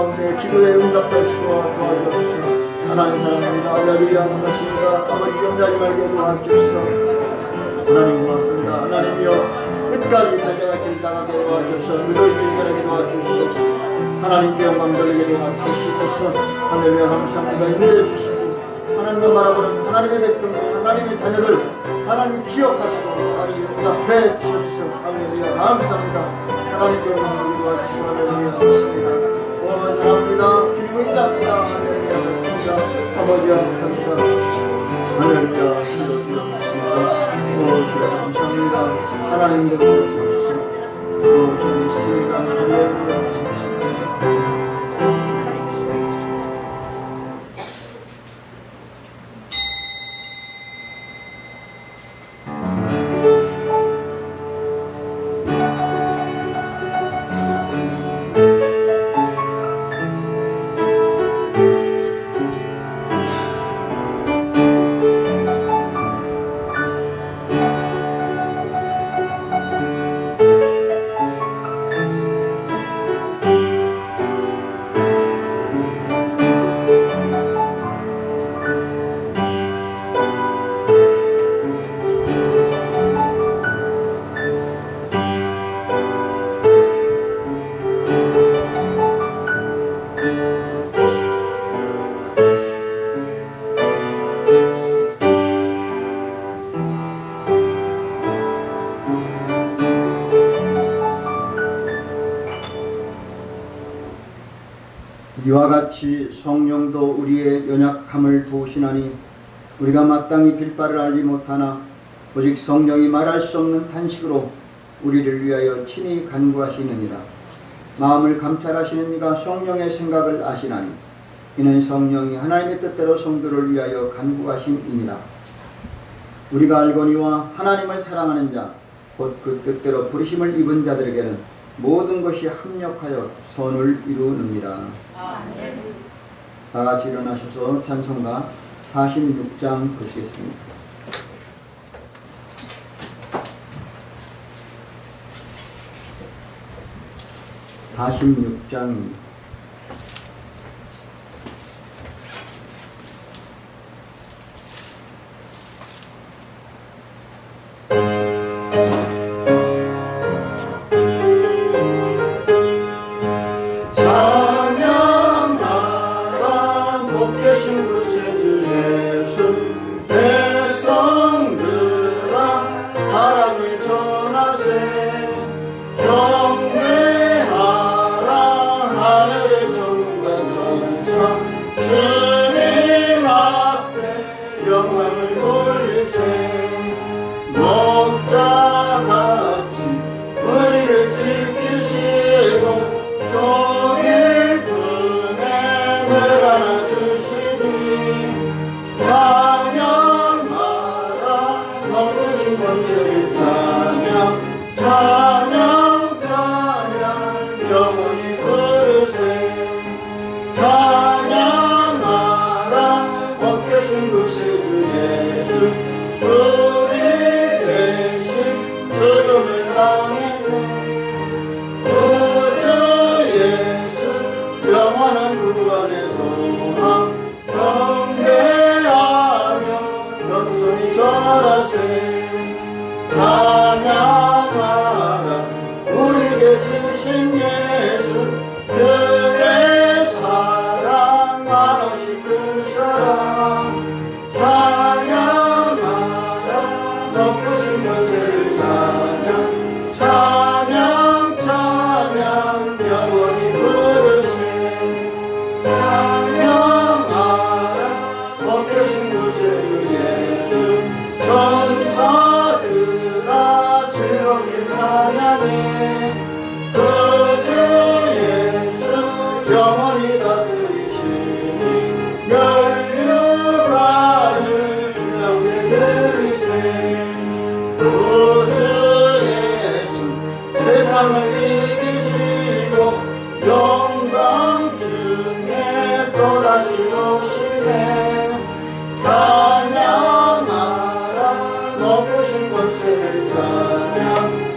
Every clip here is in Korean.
가운데 기도에 응답하시고 도와주옵소서. 하나님 사랑합니다. 할렐루야 감사합니다. 아버지 영자리 말게 도와주옵소서. 하나님 고맙습니다. 하나님이여 끝까지 달려갈 길 나가게 도와주셔서 의를 길게 도와주시옵소서. 하나님께 영광 돌리게 도와주시옵소서. 할렐루야 감사합니다. 인도해 주시고 하나님과 바라보는 하나님의 백성들 하나님의 자녀들 하나님 기억하시고 하나님 응답해 주셔서 할렐루야 감사합니다. 하나님께 영광 돌리게 도와주시고 할렐루야 감사합니다. 사랑합니다. 기쁨이 있답니다. 할렐루야 감사합니다. 아버지 감사합니다. 할렐루야 기도 감사합니다. 하나님도 감사합니다. 감사합니다. 할렐루야 감사합니다. 이와 같이 성령도 우리의 연약함을 도우시나니 우리가 마땅히 빌 바를 알지 못하나 오직 성령이 말할 수 없는 탄식으로 우리를 위하여 친히 간구하시느니라. 마음을 감찰하시는 이가 성령의 생각을 아시나니 이는 성령이 하나님의 뜻대로 성도를 위하여 간구하심이니라. 우리가 알거니와 하나님을 사랑하는 자 곧 그 뜻대로 부르심을 입은 자들에게는 모든 것이 합력하여 선을 이루느니라. 아멘. 다 같이 일어나셔서 찬송가 46장 보시겠습니다. 46장입니다.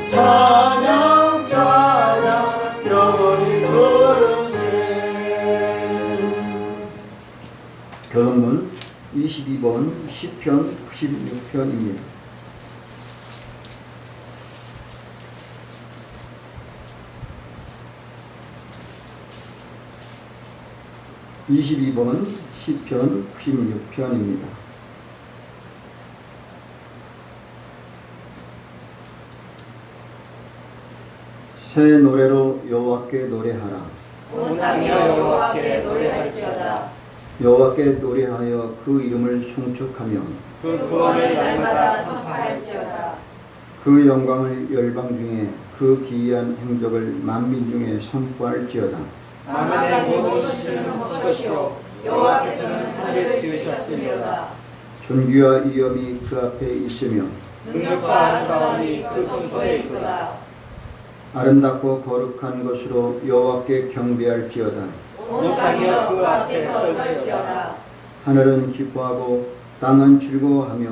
찬양 찬양 영원히 부르세 22번 시편 96편입니다. 시편 96편입니다. 새 노래로 여호와께 노래하라. 온 땅이여 여호와께 노래할지어다. 여호와께 노래하여 그 이름을 송축하며 그 구원을 날마다 선포할지어다. 그 영광을 열방 중에 그 기이한 행적을 만민 중에 선포할지어다. 만민의 모든 것은 헛것이요 여호와께서는 하늘을 지으셨으리로다. 존귀와 위엄이 그 앞에 있으며 능력과 아름다움이 그 성소에 있도다. 아름답고 거룩한 것으로 여호와께 경배할지어다. 온 땅이여 그 앞에서 떨지어다. 하늘은 기뻐하고 땅은 즐거워하며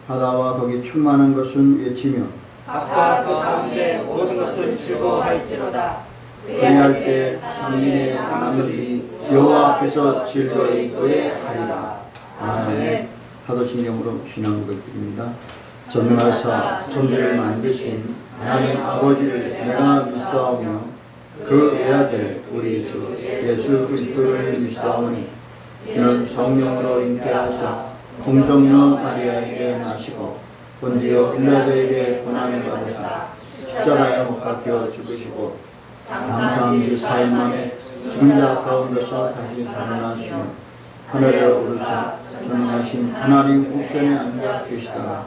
바다와 거기 충만한 것은 외치며 앞과 그 가운데 모든 것은 즐거워할지로다. 그리할 때 상인의 나무들이 여호와 앞에서 즐거이 노래하리라. 아멘. 사도신경으로 신앙 고백드립니다. 전능하사 천지를 만드신 하나님 아버지를 내가 믿사오며 그 외아들 우리 주 예수 그리스도를 믿사오니 이는 성령으로 잉태하사 공정녀 마리아에게 나시고 본디오 빌라도에게 고난을 받으사 십자가에 못 박혀 죽으시고 장사한 사흘 만에 죽은 자 가운데서 다시 살아나시며 하늘에 오르사 전능하신 하나님 우편에 앉아 계시다가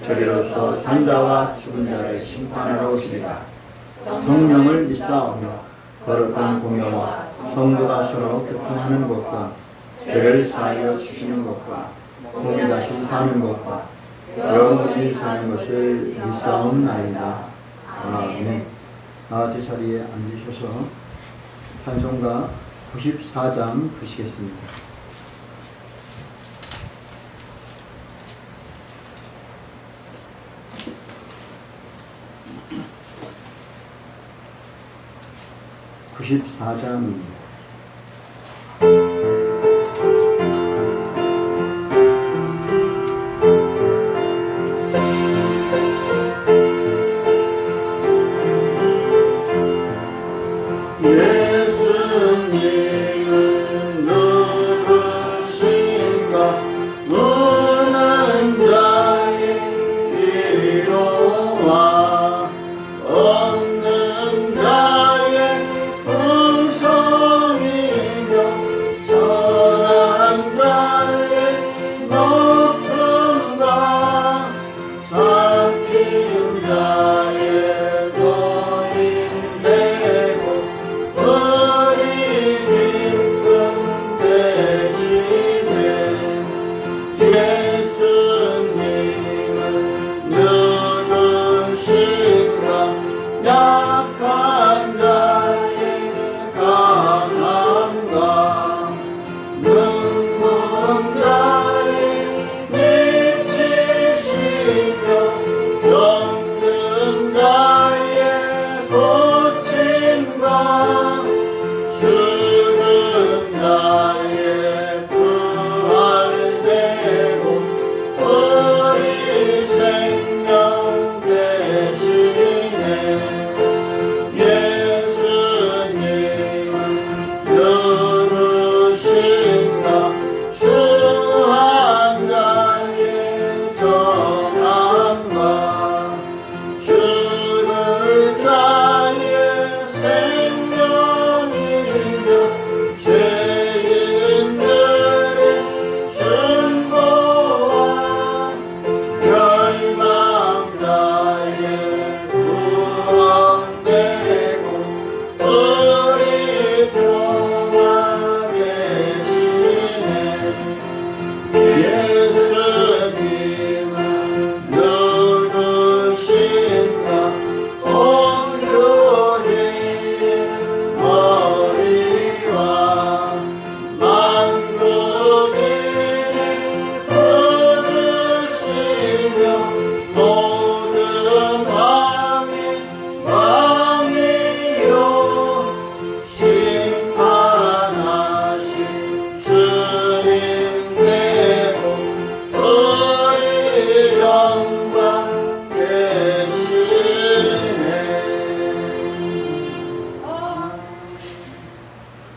저리로서 산자와 죽은 자를 심판하러 오시리라. 성령을 믿사오며 거룩한 공회와 성도가 서로 교통하는 것과 죄를 사하여 주시는 것과 몸이 다시 사는 것과 영원히 사는 것을 믿사옵나이다. 아멘. 제 자리에 앉으셔서 찬송가 94장 드시겠습니다. (94장입니다) 예수님은 누구신가 무는 자의 위로와 없는 자의 풍성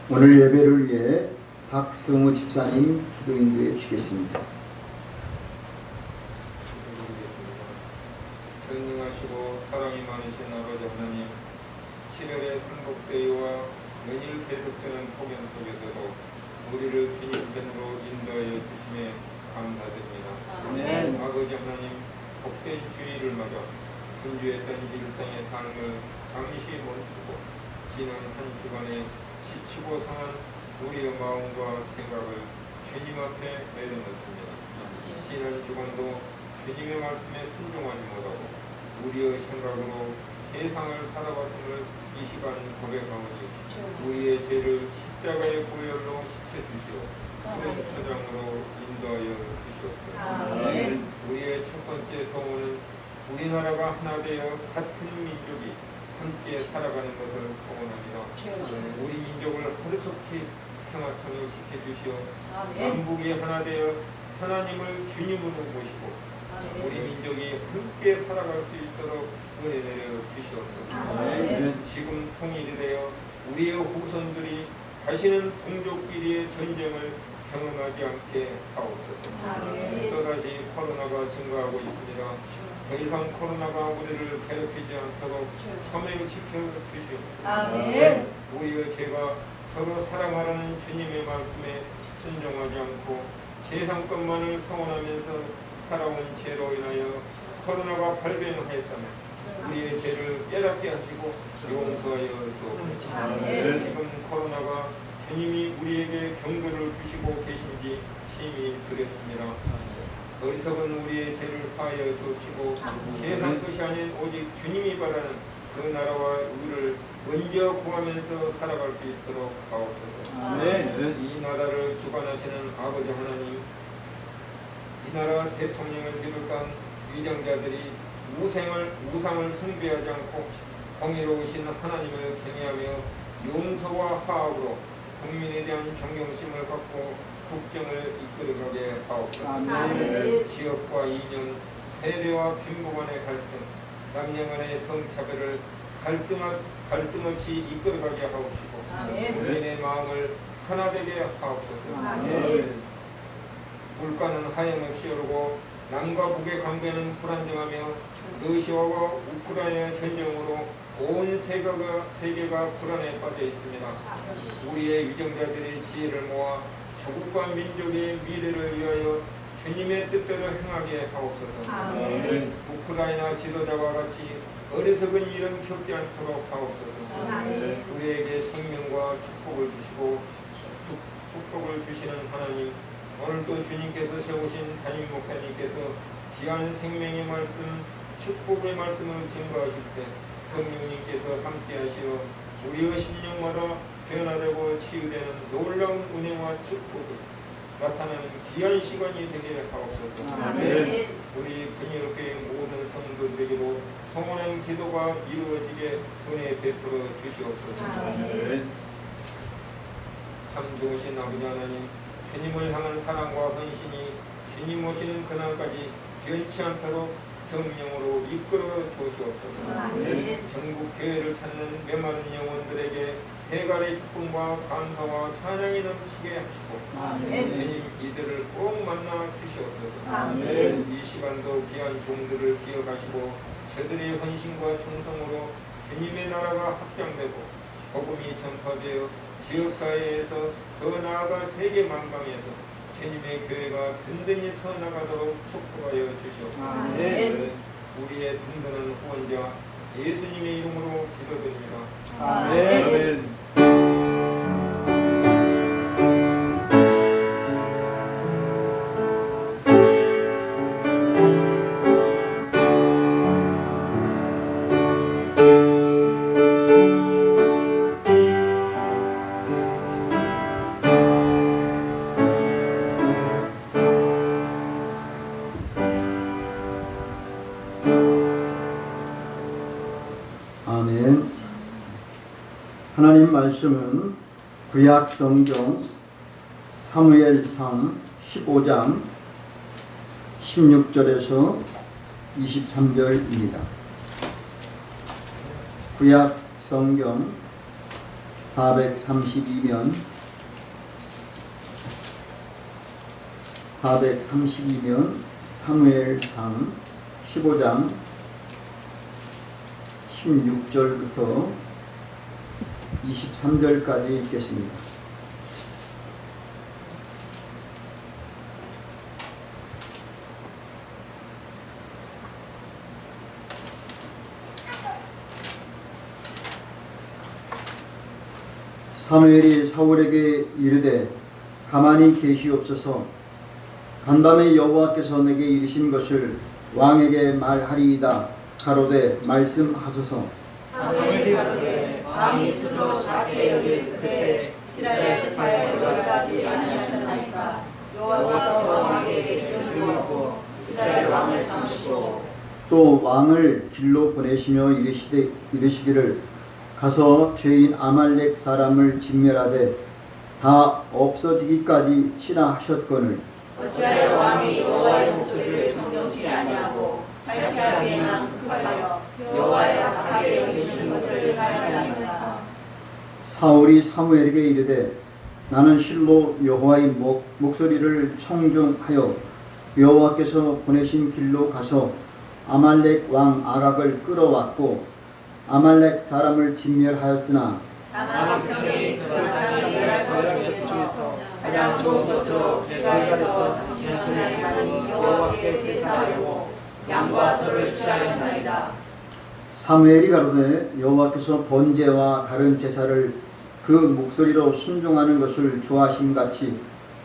오늘 예배를 위해 박성우 집사님 기도 인도해 주시겠습니다. 전능하시고 사랑이 많으신 아버지 하나님, 7월의 삼복대회와 연일 계속되는 폭염 속에서도 우리를 주님 편으로 인도하여 주심에 감사드립니다. 아멘. 아버지 하나님, 복된 주의를 맞아 분주했던 일상의 삶을 잠시 멈추고 지난 한 주간에 지치고 상한 우리의 마음과 생각을 주님 앞에 내려놓습니다. 지난 주간도 주님의 말씀에 순종하지 못하고 우리의 생각으로 세상을 살아왔음을 이 시간 고백하오니 우리의 죄를 십자가의 보혈로 씻어주시오 푸른 초장으로 인도하여 주시옵소서. 우리의 첫 번째 소원은 우리나라가 하나 되어 같은 민족이 함께 살아가는 것을 소원합니다. 우리 민족을 하루속히 평화통일 시켜주시오. 남북이 하나 되어 하나님을 주님으로 모시고 우리 민족이 함께 살아갈 수 있도록 은혜 내려 주시옵소서. 지금 통일이 되어 우리의 후손들이 다시는 동족끼리의 전쟁을 경험하지 않게 하옵소서. 또다시 코로나가 증가하고 있습니다. 더 이상 코로나가 우리를 괴롭히지 않도록 소멸시켜 주시옵소서. 우리의 죄가 서로 사랑하라는 주님의 말씀에 순종하지 않고 세상 것만을 소원하면서 살아온 죄로 인하여 코로나가 발병하였다면 우리의 죄를 깨닫게 하시고 용서하여 주옵소서. 지금 코로나가 주님이 우리에게 경고를 주시고 계신지 심히 두렵습니다. 어리석은 우리의 죄를 사하여 주시고 세상 것이 아닌 오직 주님이 바라는 그 나라와 의를 먼저 구하면서 살아갈 수 있도록 하옵소서. 이 나라를 주관하시는 아버지 하나님, 이 나라 대통령을 비롯한 위정자들이 우상을 숭배하지 않고 공의로우신 하나님을 경외하며 용서와 화합으로 국민에 대한 존경심을 갖고 국정을 이끌어가게 하옵소서. 지역과 이념, 세대와 빈부 간의 갈등, 남녀 간의 성차별을 갈등 없이 이끌어가게 하옵시고 국민의 마음을 하나 되게 하옵소서. 물가는 하염없이 오르고 남과 북의 관계는 불안정하며 러시아와 우크라이나 전쟁으로 온 세계가 불안에 빠져 있습니다. 우리의 위정자들의 지혜를 모아 조국과 민족의 미래를 위하여 주님의 뜻대로 행하게 하옵소서. 우크라이나 지도자와 같이 어리석은 일은 겪지 않도록 하옵소서. 우리에게 생명과 축복을 주시고 축복을 주시는 하나님, 오늘도 주님께서 세우신 담임 목사님께서 귀한 생명의 말씀, 축복의 말씀을 증거하실 때 성령님께서 함께하시어 우리의 심령마다 변화되고 치유되는 놀라운 은혜와 축복이 나타나는 귀한 시간이 되게 하옵소서. 우리 분이롭게 모든 성도들에게도 성원한 기도가 이루어지게 은혜 베풀어 주시옵소서. 참 좋으신 아버지 하나님, 주님을 향한 사랑과 헌신이 주님 오시는 그날까지 변치 않도록 성령으로 이끌어 주시옵소서. 전국 교회를 찾는 메마른 영혼들에게 대갈의 기쁨과 감사와 찬양이 넘치게 하시고 주님 이들을 꼭 만나 주시옵소서. 이 시간도 귀한 종들을 기억하시고 저들의 헌신과 충성으로 주님의 나라가 확장되고 복음이 전파되어 지역사회에서 더 나아가 세계 만방에서 주님의 교회가 든든히 서나가도록 축복하여 주시옵소서. 우리의 든든한 후원자 예수님의 이름으로 기도드립니다. 아멘. 아멘. 하나님 말씀은 구약 성경 사무엘상 15장 16절에서 23절입니다. 구약 성경 432면 432면 사무엘상 15장 16절부터 23절까지 읽겠습니다. 사무엘이 사울에게 이르되 가만히 계시옵소서. 간밤에 여호와께서 내게 이르신 것을 왕에게 말하리이다. 가로되 말씀하소서. 사무엘이 가로되 왕이 스스로 작게 여길 그때 이스라엘 지파에 여기까지 아니하셨나이까. 여호와께서 왕에게 기름을 부어 이스라엘 왕을 삼으시고 또 왕을 길로 보내시며 이르시기를 가서 죄인 아말렉 사람을 진멸하되 다 없어지기까지 치라 하셨거늘 어찌하여 왕이 여호와의 목소리를 청정치 아니하고 발치하기에만 급하여 여호와의 악하게 여기신 것을 가리나이까. 사울이 사무엘에게 이르되 나는 실로 여호와의 목소리를 청종하여 여호와께서 보내신 길로 가서 아말렉 왕 아각을 끌어왔고 아말렉 사람을 진멸하였으나 다만 백성이 그 땅의 멸할 것 중에서 가장 좋은 것으로 길갈에서 당신 하나님 여호와께 제사하려고 양과 소를 취하였나이다. 사무엘이 가로되 여호와께서 번제와 다른 제사를 그 목소리로 순종하는 것을 좋아하심같이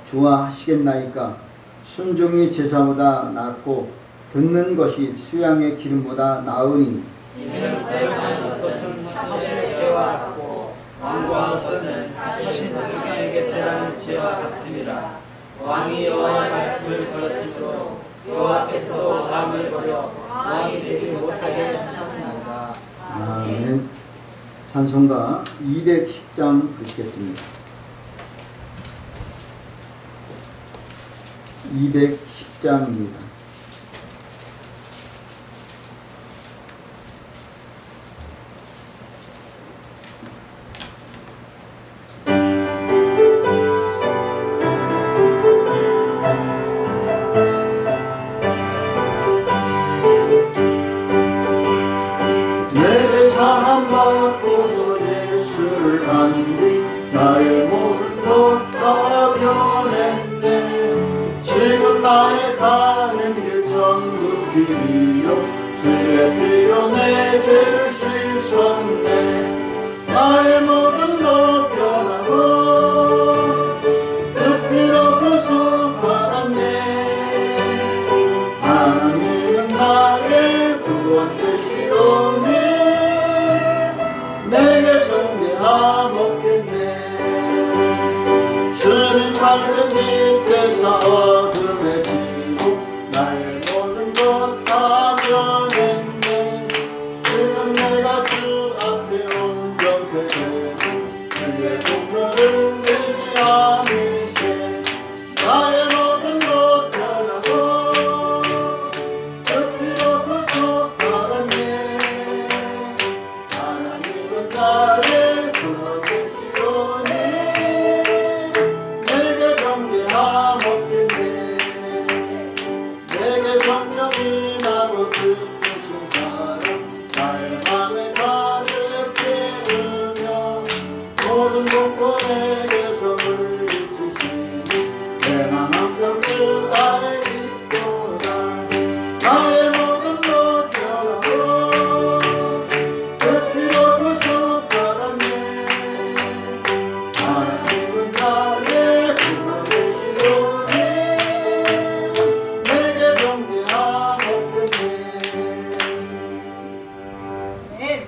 좋아하시겠나이까. 순종이 제사보다 낫고 듣는 것이 수양의 기름보다 나으니 이는 거역하는 것은 사실의 죄와 같고 왕과 것은 사신 이상에게 죄라는 죄와 같으니라. 왕이 여호와의 말씀을 버렸으므로 여호와께서도 왕을 버려 왕이 되지 못하게 하셨나이다. 아멘. 찬송가 210장 듣겠습니다. 210장입니다. 나의 모든 것 다 변했네. 지금 나의 가는 길 전부 길이요 주의 피로 내 죄를 씻었네. 나의 모든 것 변하고 그 피로 구속받았네. 하나님은 나의 구원 되시오니 내게 정죄함없겠네. 주님 밝은 빛에서 어둠에 지고 나의 모든 것 다 변했네. 지금 내가 주 앞에 온전케 되고 주의 공로를 내지 않으세. 나의 모든 것 변하고 그 피로 구속받았네. 하나님은 나의 구원 되시오니 내게 정죄함없겠네. 내게 성령이 나고 기쁘신 사랑 나의 맘에 가득 채우며 모든 복고 내게서 물리치시니 내 맘 항상 주 안에 있도다. 나의 모든 것 변하고 그 피로 구속받았네. 하나님은 나의 구원 되시오니 내게 정죄함없겠네.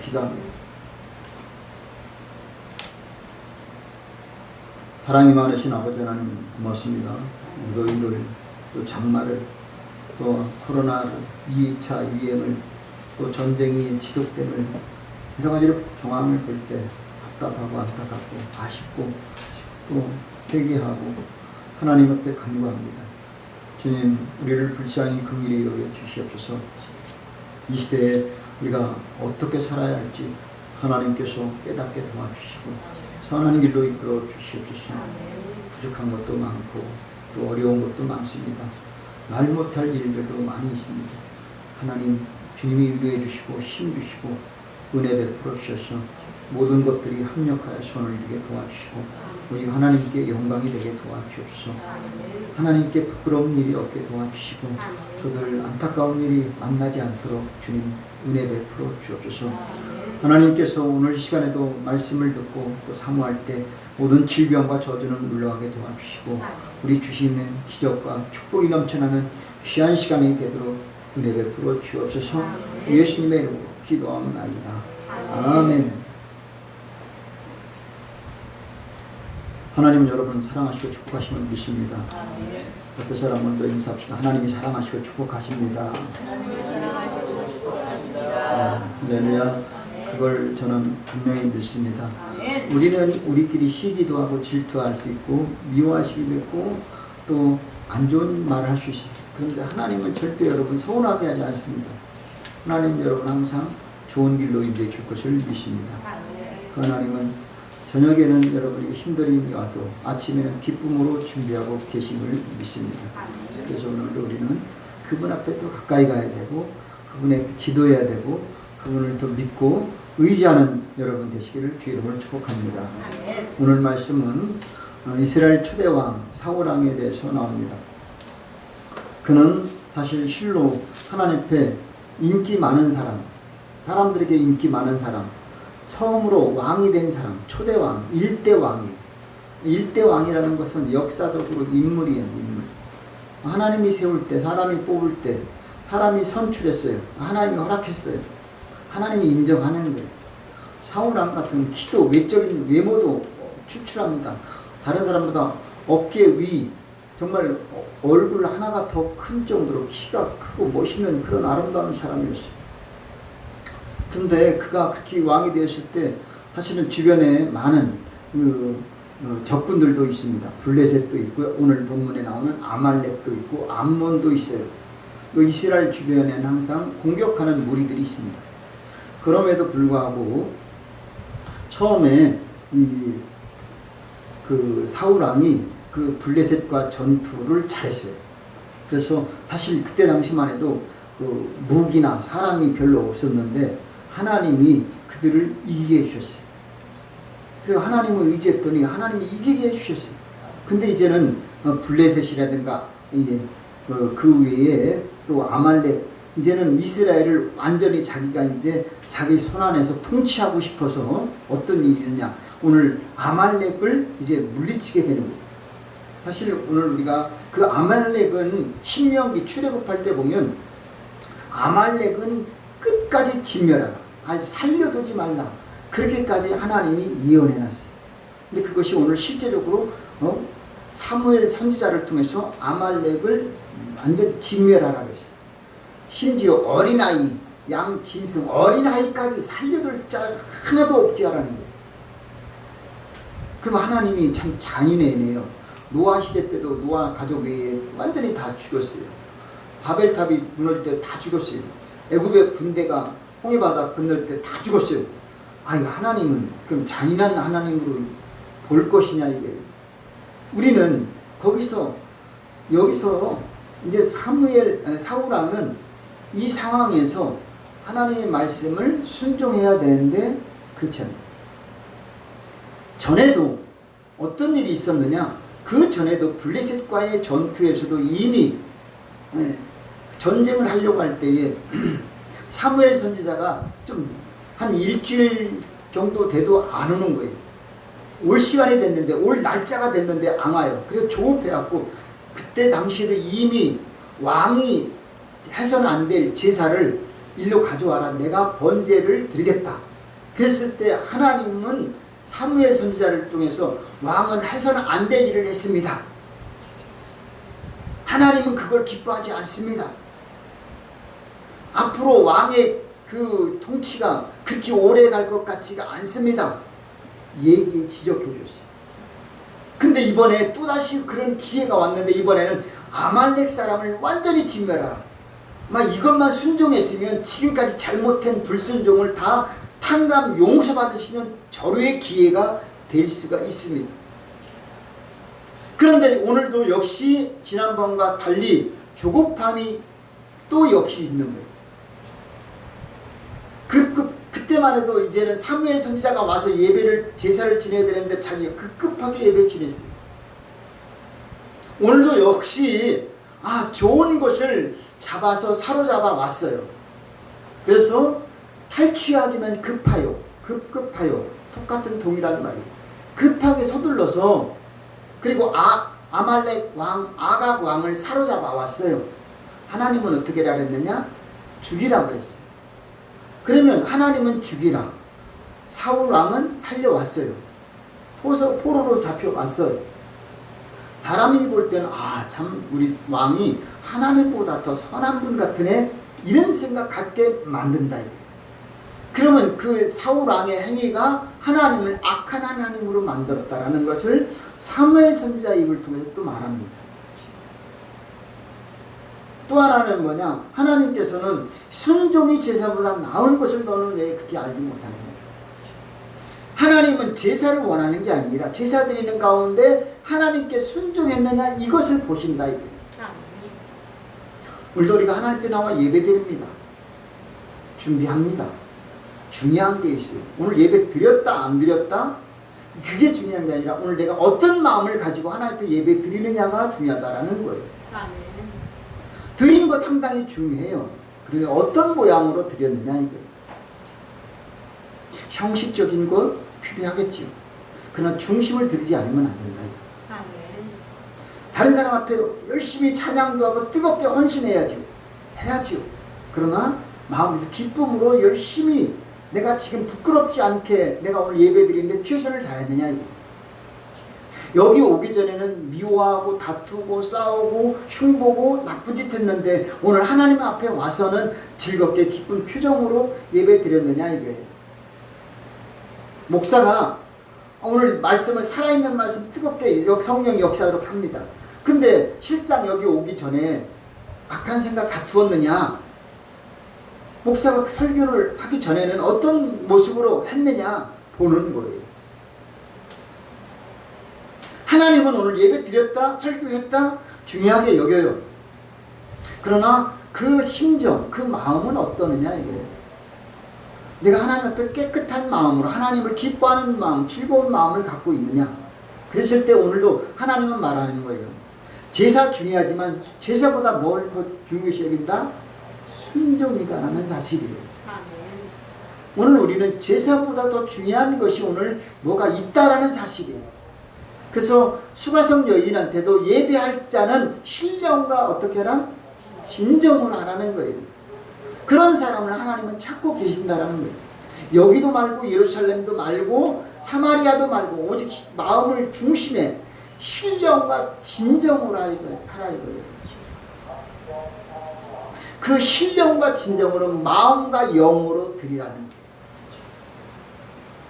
기도합니다. 사랑이 많으신 아버지 하나님 고맙습니다. 무더위를 또 장마를 또 코로나 2차 유행을 또 전쟁이 지속됨을 여러 가지로 정황을 볼 때 답답하고 안타깝고 아쉽고 또 회개하고 하나님 앞에 간구합니다. 주님, 우리를 불쌍히 긍휼히 여겨 주시옵소서. 이 시대에 우리가 어떻게 살아야 할지 하나님께서 깨닫게 도와주시고 선한 길로 이끌어 주시옵소서. 부족한 것도 많고 또 어려운 것도 많습니다. 말 못할 일들도 많이 있습니다. 하나님 주님이 위로해 주시고 힘 주시고 은혜 베풀어 주셔서 모든 것들이 합력하여 손을 이루게 도와주시고 오직 하나님께 영광이 되게 도와주옵소서. 하나님께 부끄러운 일이 없게 도와주시고 저들 안타까운 일이 만나지 않도록 주님 은혜 베풀어 주옵소서. 하나님께서 오늘 시간에도 말씀을 듣고 또 사모할 때 모든 질병과 저주는 물러가게 도와주시고 우리 주시는 기적과 축복이 넘쳐나는 귀한 시간이 되도록 은혜 베풀어 주옵소서. 예수님의 이름으로 기도하옵나이다. 아멘. 하나님 여러분 사랑하시고 축복하시면 믿습니다. 옆에 사람 먼저 인사합시다. 하나님이 사랑하시고 축복하십니다. 할렐루야. 그걸 저는 분명히 믿습니다. 우리는 우리끼리 시기도 하고 질투할 수 있고 미워하시기도 있고 또 안 좋은 말을 할 수 있어요. 그런데 하나님은 절대 여러분 서운하게 하지 않습니다. 하나님 여러분 항상 좋은 길로 인도해 줄 것을 믿습니다. 그 하나님은 저녁에는 여러분에게 힘들임이 와도 아침에는 기쁨으로 준비하고 계심을 믿습니다. 그래서 오늘 우리는 그분 앞에 또 가까이 가야 되고 그분에게 기도해야 되고 그분을 더 믿고 의지하는 여러분 되시기를 주의 이름으로 축복합니다. 오늘 말씀은 이스라엘 초대왕 사울왕에 대해서 나옵니다. 그는 사실 실로 하나님 앞에 인기 많은 사람, 사람들에게 인기 많은 사람, 처음으로 왕이 된 사람, 초대왕, 일대왕이에요. 일대왕이라는 것은 역사적으로 인물이에요. 인물. 하나님이 세울 때, 사람이 뽑을 때, 사람이 선출했어요. 하나님이 허락했어요. 하나님이 인정하는 거예요. 사울왕 같은 키도 외적인 외모도 추출합니다. 다른 사람보다 어깨 위, 정말 얼굴 하나가 더 큰 정도로 키가 크고 멋있는 그런 아름다운 사람이었어요. 근데 그가 그렇게 왕이 되었을 때 사실은 주변에 많은 적군들도 있습니다. 블레셋도 있고요. 오늘 본문에 나오는 아말렉도 있고 암몬도 있어요. 이스라엘 주변에는 항상 공격하는 무리들이 있습니다. 그럼에도 불구하고 처음에 그 사울왕이 그 블레셋과 전투를 잘했어요. 그래서 사실 그때 당시만 해도 그 무기나 사람이 별로 없었는데 하나님이 그들을 이기게 해주셨어요. 그리고 하나님을 의지했더니 하나님이 이기게 해주셨어요. 근데 이제는 블레셋이라든가 이제 그 외에 또 아말렉, 이제는 이스라엘을 완전히 자기가 이제 자기 손 안에서 통치하고 싶어서 어떤 일이 있느냐, 오늘 아말렉을 이제 물리치게 되는 거예요. 사실 오늘 우리가 그 아말렉은 신명기 출애굽할 때 보면 아말렉은 끝까지 진멸하라, 아주 살려두지 말라, 그렇게까지 하나님이 예언해놨어요. 근데 그것이 오늘 실제적으로 사무엘 선지자를 통해서 아말렉을 완전 진멸하라 그랬어요. 심지어 어린아이, 양, 짐승, 어린아이까지 살려둘 자 하나도 없게 하라는 거예요. 그럼 하나님이 참 잔인해네요. 노아 시대 때도 노아 가족 외에 완전히 다 죽였어요. 바벨탑이 무너질 때 다 죽였어요. 애굽의 군대가 홍해바다 건널 때 다 죽었어요. 아니 하나님은 그럼 잔인한 하나님으로 볼 것이냐 이게. 우리는 여기서 이제 사울왕은 이 상황에서 하나님의 말씀을 순종해야 되는데 그렇지 않아요. 전에도 어떤 일이 있었느냐? 그 전에도 블레셋과의 전투에서도 이미 전쟁을 하려고 할 때에 사무엘 선지자가 좀 한 일주일 정도 돼도 안 오는 거예요. 올 시간이 됐는데, 올 날짜가 됐는데 안 와요. 그래서 조급해갖고 그때 당시에도 이미 왕이 해서는 안 될 제사를 일로 가져와라, 내가 번제를 드리겠다. 그랬을 때 하나님은 사무엘 선지자를 통해서 왕은 해서는 안 될 일을 했습니다. 하나님은 그걸 기뻐하지 않습니다. 앞으로 왕의 그 통치가 그렇게 오래 갈 것 같지가 않습니다. 지적해 줬어요. 근데 이번에 또다시 그런 기회가 왔는데 이번에는 아말렉 사람을 완전히 진멸하라. 이것만 순종했으면 지금까지 잘못된 불순종을 다 탕감 용서받으시는 절호의 기회가 될 수가 있습니다. 그런데 오늘도 역시 지난번과 달리 조급함이 또 역시 있는 거예요. 그때만 해도 이제는 사무엘 선지자가 와서 제사를 지내야 되는데 자기가 급하게 예배 지냈어요. 오늘도 역시 좋은 것을 잡아서 사로잡아 왔어요. 그래서 탈취하기면 급하여, 급급하여, 똑같은 동일한 말이에요. 급하게 서둘러서 그리고 아말렉 왕 아각 왕을 사로잡아 왔어요. 하나님은 어떻게 하랬느냐? 죽이라 그랬어요. 그러면 하나님은 죽이라, 사울 왕은 살려왔어요. 포로로 잡혀왔어요. 사람이 볼 때는 참 우리 왕이 하나님보다 더 선한 분 같으네, 이런 생각 갖게 만든다. 그러면 그 사울 왕의 행위가 하나님을 악한 하나님으로 만들었다라는 것을 사무엘 선지자 입을 통해서 또 말합니다. 또 하나는 뭐냐? 하나님께서는 순종이 제사보다 나은 것을 너는 왜 그렇게 알지 못하느냐? 하나님은 제사를 원하는 게 아니라 제사 드리는 가운데 하나님께 순종했느냐, 이것을 보신다. 오늘도 우리가 하나님께 나와 예배 드립니다. 준비합니다. 중요한 게 있어요. 오늘 예배 드렸다 안 드렸다, 그게 중요한 게 아니라 오늘 내가 어떤 마음을 가지고 하나님께 예배 드리느냐가 중요하다라는 거예요. 드린 것 상당히 중요해요. 그런데 어떤 모양으로 드렸느냐, 이거예요. 형식적인 거 필요하겠지요. 그러나 중심을 들이지 않으면 안 된다. 다른 사람 앞에 열심히 찬양도 하고 뜨겁게 헌신해야지요. 해야지요. 그러나 마음에서 기쁨으로 열심히 내가 지금 부끄럽지 않게 내가 오늘 예배 드리는데 최선을 다해야 되냐, 이거. 여기 오기 전에는 미워하고 다투고 싸우고 흉보고 나쁜 짓 했는데 오늘 하나님 앞에 와서는 즐겁게 기쁜 표정으로 예배 드렸느냐, 이거예요. 목사가 오늘 말씀을, 살아있는 말씀 뜨겁게 성령이 역사하도록 합니다. 근데 실상 여기 오기 전에 악한 생각 다투었느냐, 목사가 설교를 하기 전에는 어떤 모습으로 했느냐 보는 거예요. 하나님은 오늘 예배 드렸다, 설교했다 중요하게 여겨요. 그러나 그 심정, 그 마음은 어떠느냐, 이게. 내가 하나님 앞에 깨끗한 마음으로 하나님을 기뻐하는 마음, 즐거운 마음을 갖고 있느냐. 그랬을 때 오늘도 하나님은 말하는 거예요. 제사 중요하지만 제사보다 뭘 더 중요시 여긴다? 순종이다라는 사실이에요. 오늘 우리는 제사보다 더 중요한 것이 오늘 뭐가 있다라는 사실이에요. 그래서 수가성 여인한테도 예배할 자는 신령과 어떻게 하라? 진정으로 하라는 거예요. 그런 사람을 하나님은 찾고 계신다라는 거예요. 여기도 말고 예루살렘도 말고 사마리아도 말고 오직 마음을 중심에 신령과 진정으로 하라 이거예요. 그 신령과 진정으로 마음과 영으로 드리라는 거예요.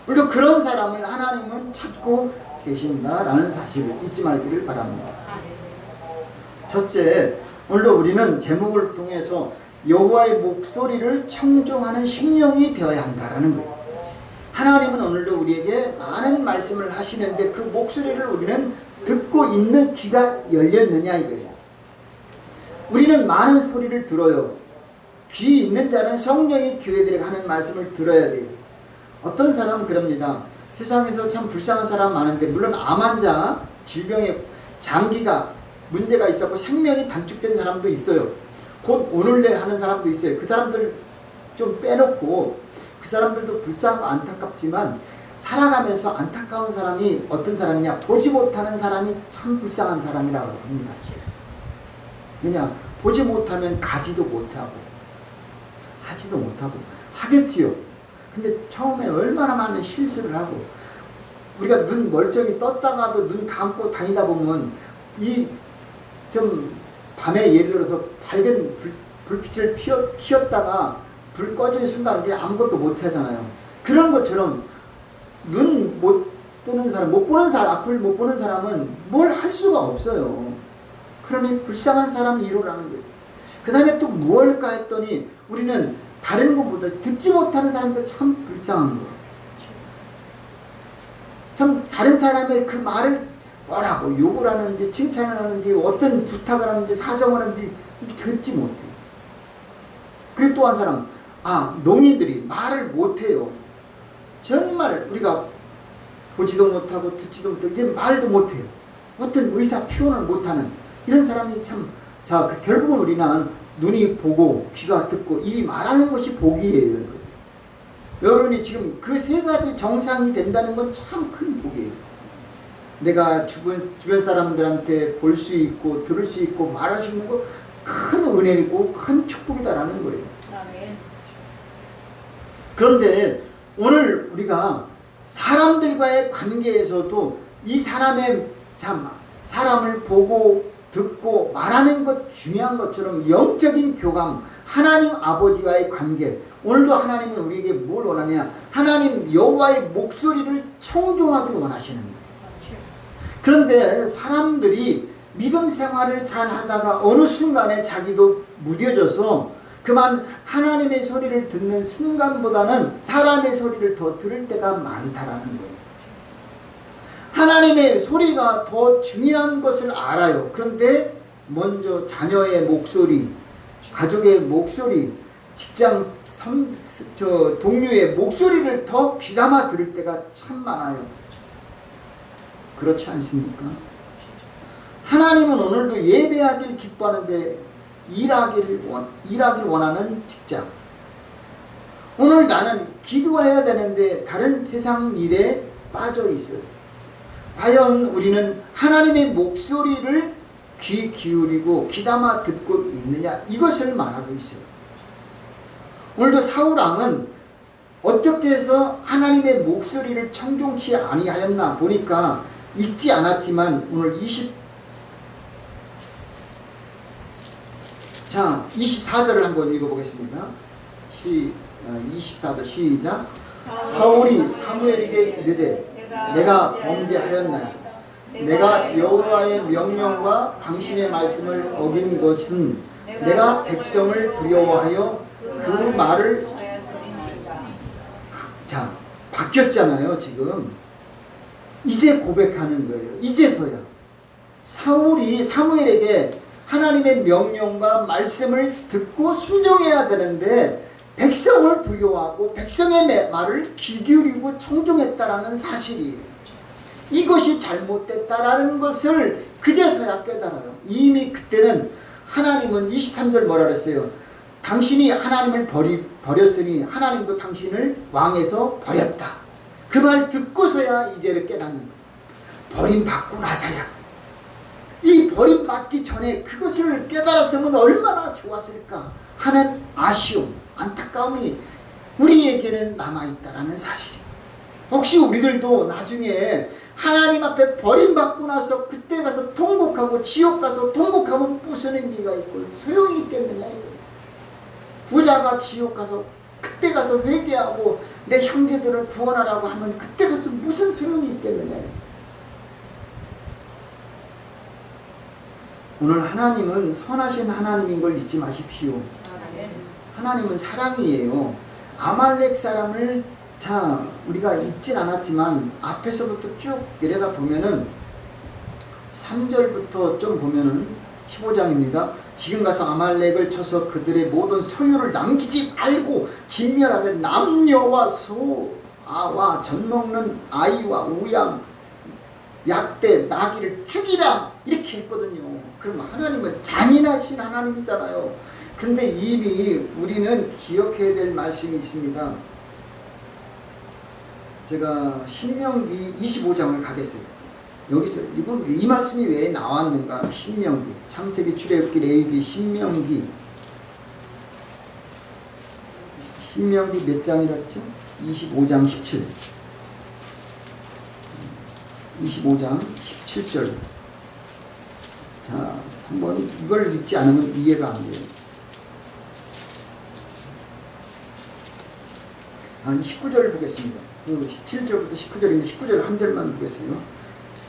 우리도 그런 사람을 하나님은 찾고 계신다라는 사실을 잊지 말기를 바랍니다. 첫째, 오늘도 우리는 제목을 통해서 여호와의 목소리를 청종하는 심령이 되어야 한다라는 거예요. 하나님은 오늘도 우리에게 많은 말씀을 하시는데 그 목소리를 우리는 듣고 있는 귀가 열렸느냐, 이거예요. 우리는 많은 소리를 들어요. 귀 있는 자는 성령이 교회들에게 하는 말씀을 들어야 돼요. 어떤 사람은 그럽니다. 세상에서 참 불쌍한 사람 많은데, 물론 암 환자, 질병에 장기가 문제가 있었고 생명이 단축된 사람도 있어요. 곧 오늘내 하는 사람도 있어요. 그 사람들 좀 빼놓고, 그 사람들도 불쌍하고 안타깝지만 살아가면서 안타까운 사람이 어떤 사람이냐, 보지 못하는 사람이 참 불쌍한 사람이라고 합니다. 왜냐, 보지 못하면 가지도 못하고 하지도 못하고 하겠지요. 근데 처음에 얼마나 많은 실수를 하고, 우리가 눈 멀쩡히 떴다가도 눈 감고 다니다 보면 이 좀 밤에 예를 들어서 밝은 불빛을 피웠다가 불 꺼지는 순간 우리 아무것도 못 하잖아요. 그런 것처럼 눈 못 뜨는 사람, 못 보는 사람, 앞을 못 보는 사람은 뭘 할 수가 없어요. 그러니 불쌍한 사람이 이루라는 거예요. 그 다음에 또 무엇일까 했더니 우리는 다른 것보다 듣지 못하는 사람들 참 불쌍한 거예요. 참 다른 사람의 그 말을 뭐라고 욕을 하는지 칭찬을 하는지 어떤 부탁을 하는지 사정을 하는지 듣지 못해요. 그리고 또 한 사람, 농인들이 말을 못해요. 정말 우리가 보지도 못하고 듣지도 못하고 이제 말도 못해요. 어떤 의사 표현을 못하는 이런 사람이 참, 결국은 우리는 눈이 보고 귀가 듣고 입이 말하는 것이 복이에요. 여러분이 지금 그 세 가지 정상이 된다는 건 참 큰 복이에요. 내가 주변 사람들한테 볼 수 있고 들을 수 있고 말할 수 있는 거 큰 은혜이고 큰 축복이다라는 거예요. 그런데 오늘 우리가 사람들과의 관계에서도 이 사람을 보고 듣고 말하는 것 중요한 것처럼 영적인 교감, 하나님 아버지와의 관계, 오늘도 하나님은 우리에게 뭘 원하냐? 하나님 여호와의 목소리를 청종하기를 원하시는 거예요. 그런데 사람들이 믿음 생활을 잘 하다가 어느 순간에 자기도 무뎌져서 그만 하나님의 소리를 듣는 순간보다는 사람의 소리를 더 들을 때가 많다라는 거예요. 하나님의 소리가 더 중요한 것을 알아요. 그런데 먼저 자녀의 목소리, 가족의 목소리, 직장 동료의 목소리를 더 귀담아 들을 때가 참 많아요. 그렇지 않습니까? 하나님은 오늘도 예배하길 기뻐하는데 일하길 원하는 직장. 오늘 나는 기도해야 되는데 다른 세상 일에 빠져 있어요. 과연 우리는 하나님의 목소리를 귀 기울이고 귀담아 듣고 있느냐? 이것을 말하고 있어요. 오늘도 사울왕은 어떻게 해서 하나님의 목소리를 청종치 아니하였나 보니까 읽지 않았지만 오늘 24절을 한번 읽어보겠습니다. 24절 시작. 사울이 사무엘에게 이르되 내가 범죄하였나이다. 내가 여호와의 명령과 당신의 말씀을 어긴 것은 내가 백성을 두려워하여 그 말을 바뀌었잖아요. 지금 이제 고백하는 거예요. 이제서야 사울이 사무엘에게 하나님의 명령과 말씀을 듣고 순종해야 되는데 백성을 두려워하고 백성의 말을 귀 기울이고 청종했다라는 사실이에요. 이것이 잘못됐다라는 것을 그제서야 깨달아요. 이미 그때는 하나님은 23절 뭐라 그랬어요? 당신이 하나님을 버렸으니 하나님도 당신을 왕에서 버렸다. 그 말 듣고서야 이제를 깨닫는 거예요. 버림받고 나서야. 이 버림받기 전에 그것을 깨달았으면 얼마나 좋았을까 하는 아쉬움, 안타까움이 우리에게는 남아있다라는 사실. 혹시 우리들도 나중에 하나님 앞에 버림받고 나서 그때 가서 통곡하고 지옥 가서 통곡하면 무슨 의미가 있고 소용이 있겠느냐. 부자가 지옥 가서 그때 가서 회개하고 내 형제들을 구원하라고 하면 그때 가서 무슨 소용이 있겠느냐. 오늘 하나님은 선하신 하나님인 걸 잊지 마십시오. 하나님은 사랑이에요. 아말렉 사람을 우리가 읽진 않았지만 앞에서부터 쭉 내려다 보면은 3절부터 좀 보면은 15장입니다. 지금 가서 아말렉을 쳐서 그들의 모든 소유를 남기지 말고 진멸하되 남녀와 소아와 젖먹는 아이와 우양 약대 나귀를 죽이라 이렇게 했거든요. 그럼 하나님은 잔인하신 하나님이잖아요. 근데 이미 우리는 기억해야 될 말씀이 있습니다. 제가 신명기 25장을 가겠어요. 여기서 이 말씀이 왜 나왔는가? 신명기, 창세기, 출애굽기, 레위기, 신명기 몇 장이랬죠? 25장 17. 25장 17절. 자, 한번 이걸 읽지 않으면 이해가 안 돼요. 19절을 보겠습니다. 17절부터 19절인데 19절 한 절만 보겠어요.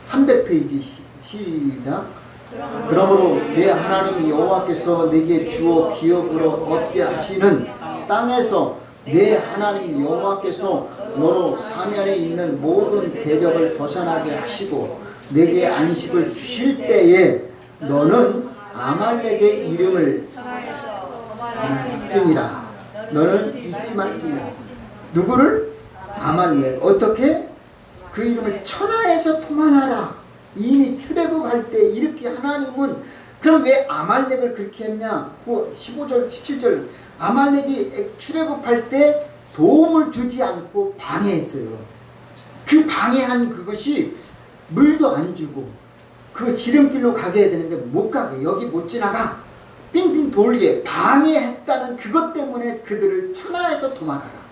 300페이지 시작. 그러므로 내 하나님 여호와께서 내게 주어 기업으로 얻게 하시는 땅에서 내 하나님 여호와께서 너로 사면에 있는 모든 대적을 벗어나게 하시고 내게 안식을 주실 때에 너는 아말렉의 이름을 잊지니라. 너는 잊지 말지니라. 누구를? 아말렉. 어떻게? 그 이름을 천하에서 통한하라. 이미 출애굽할 때 이렇게 하나님은, 그럼 왜 아말렉을 그렇게 했냐? 15절 17절 아말렉이 출애굽할 때 도움을 주지 않고 방해했어요. 그 방해한 그것이 물도 안 주고 그 지름길로 가게 해야 되는데 못 가게, 여기 못 지나가, 빙빙 돌게 방해했다는 그것 때문에 그들을 천하에서 도망하라.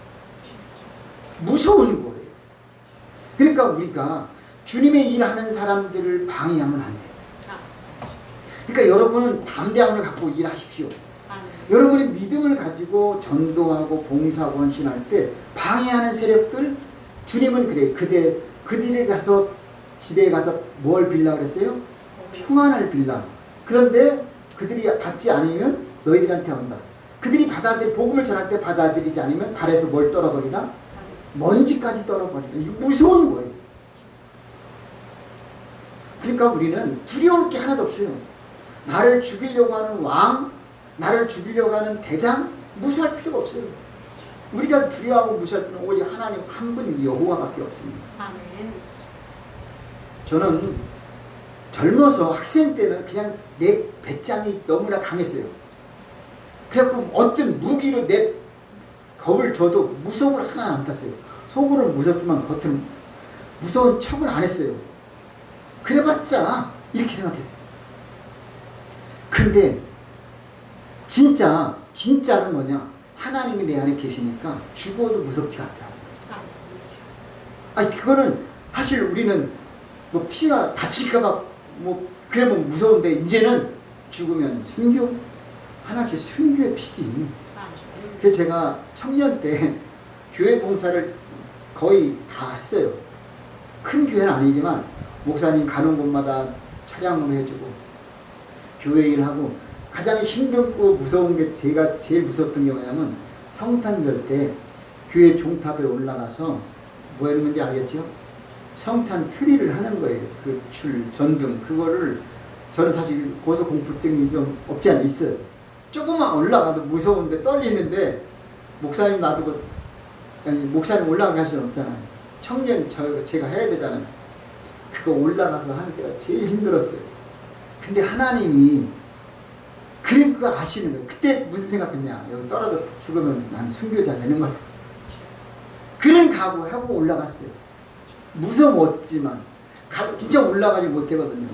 무서운 거예요. 그러니까 우리가 주님의 일하는 사람들을 방해하면 안 돼요. 그러니까 여러분은 담대함을 갖고 일하십시오. 여러분이 믿음을 가지고 전도하고 봉사하고 헌신할 때 방해하는 세력들, 주님은 그래, 그들이 가서 집에 가서 뭘 빌라 그랬어요? 평안을 빌라. 그런데 그들이 받지 않으면 너희들한테 온다. 그들이 복음을 전할 때 받아들이지 않으면 발에서 뭘 떨어버리나? 먼지까지 떨어버리나. 이거 무서운 거예요. 그러니까 우리는 두려울 게 하나도 없어요. 나를 죽이려고 하는 왕, 나를 죽이려고 하는 대장, 무서워할 필요가 없어요. 우리가 두려워하고 무서워할 필요는 오직 하나님 한 분 여호와밖에 없습니다. 아멘. 저는 젊어서 학생 때는 그냥 내 배짱이 너무나 강했어요. 그래갖고 어떤 무기로 내 겁을 줘도 무서움을 하나 안 탔어요. 속으로는 무섭지만 겉으로는 무서운 척을 안 했어요. 그래봤자 이렇게 생각했어요. 근데 진짜는 뭐냐? 하나님이 내 안에 계시니까 죽어도 무섭지가 않더라고요. 아니 그거는 사실 우리는 뭐 피가 다칠까봐 뭐 그러면 무서운데 이제는 죽으면 순교, 하나님께 순교의 피지. 그래서 제가 청년 때 교회 봉사를 거의 다 했어요. 큰 교회는 아니지만 목사님 가는 곳마다 차량으로 해주고 교회 일하고, 가장 힘들고 무서운 게 제가 제일 무섭던 게 뭐냐면 성탄절 때 교회 종탑에 올라가서 뭐 하는 건지 알겠죠? 성탄 트리를 하는 거예요. 그 줄, 전등, 그거를 저는 사실 고소공포증이 좀 없지 않아 있어요. 조금만 올라가도 무서운데 떨리는데 목사님 놔두고, 아니 목사님 올라가게 할 수는 없잖아요. 청년 제가 해야 되잖아요. 그거 올라가서 하는 때가 제일 힘들었어요. 근데 하나님이 그거 아시는 거예요. 그때 무슨 생각했냐? 여기 떨어져 죽으면 난 순교자 되는 거야. 그런 각오하고 올라갔어요. 무서웠지만 진짜 올라가지 못하거든요.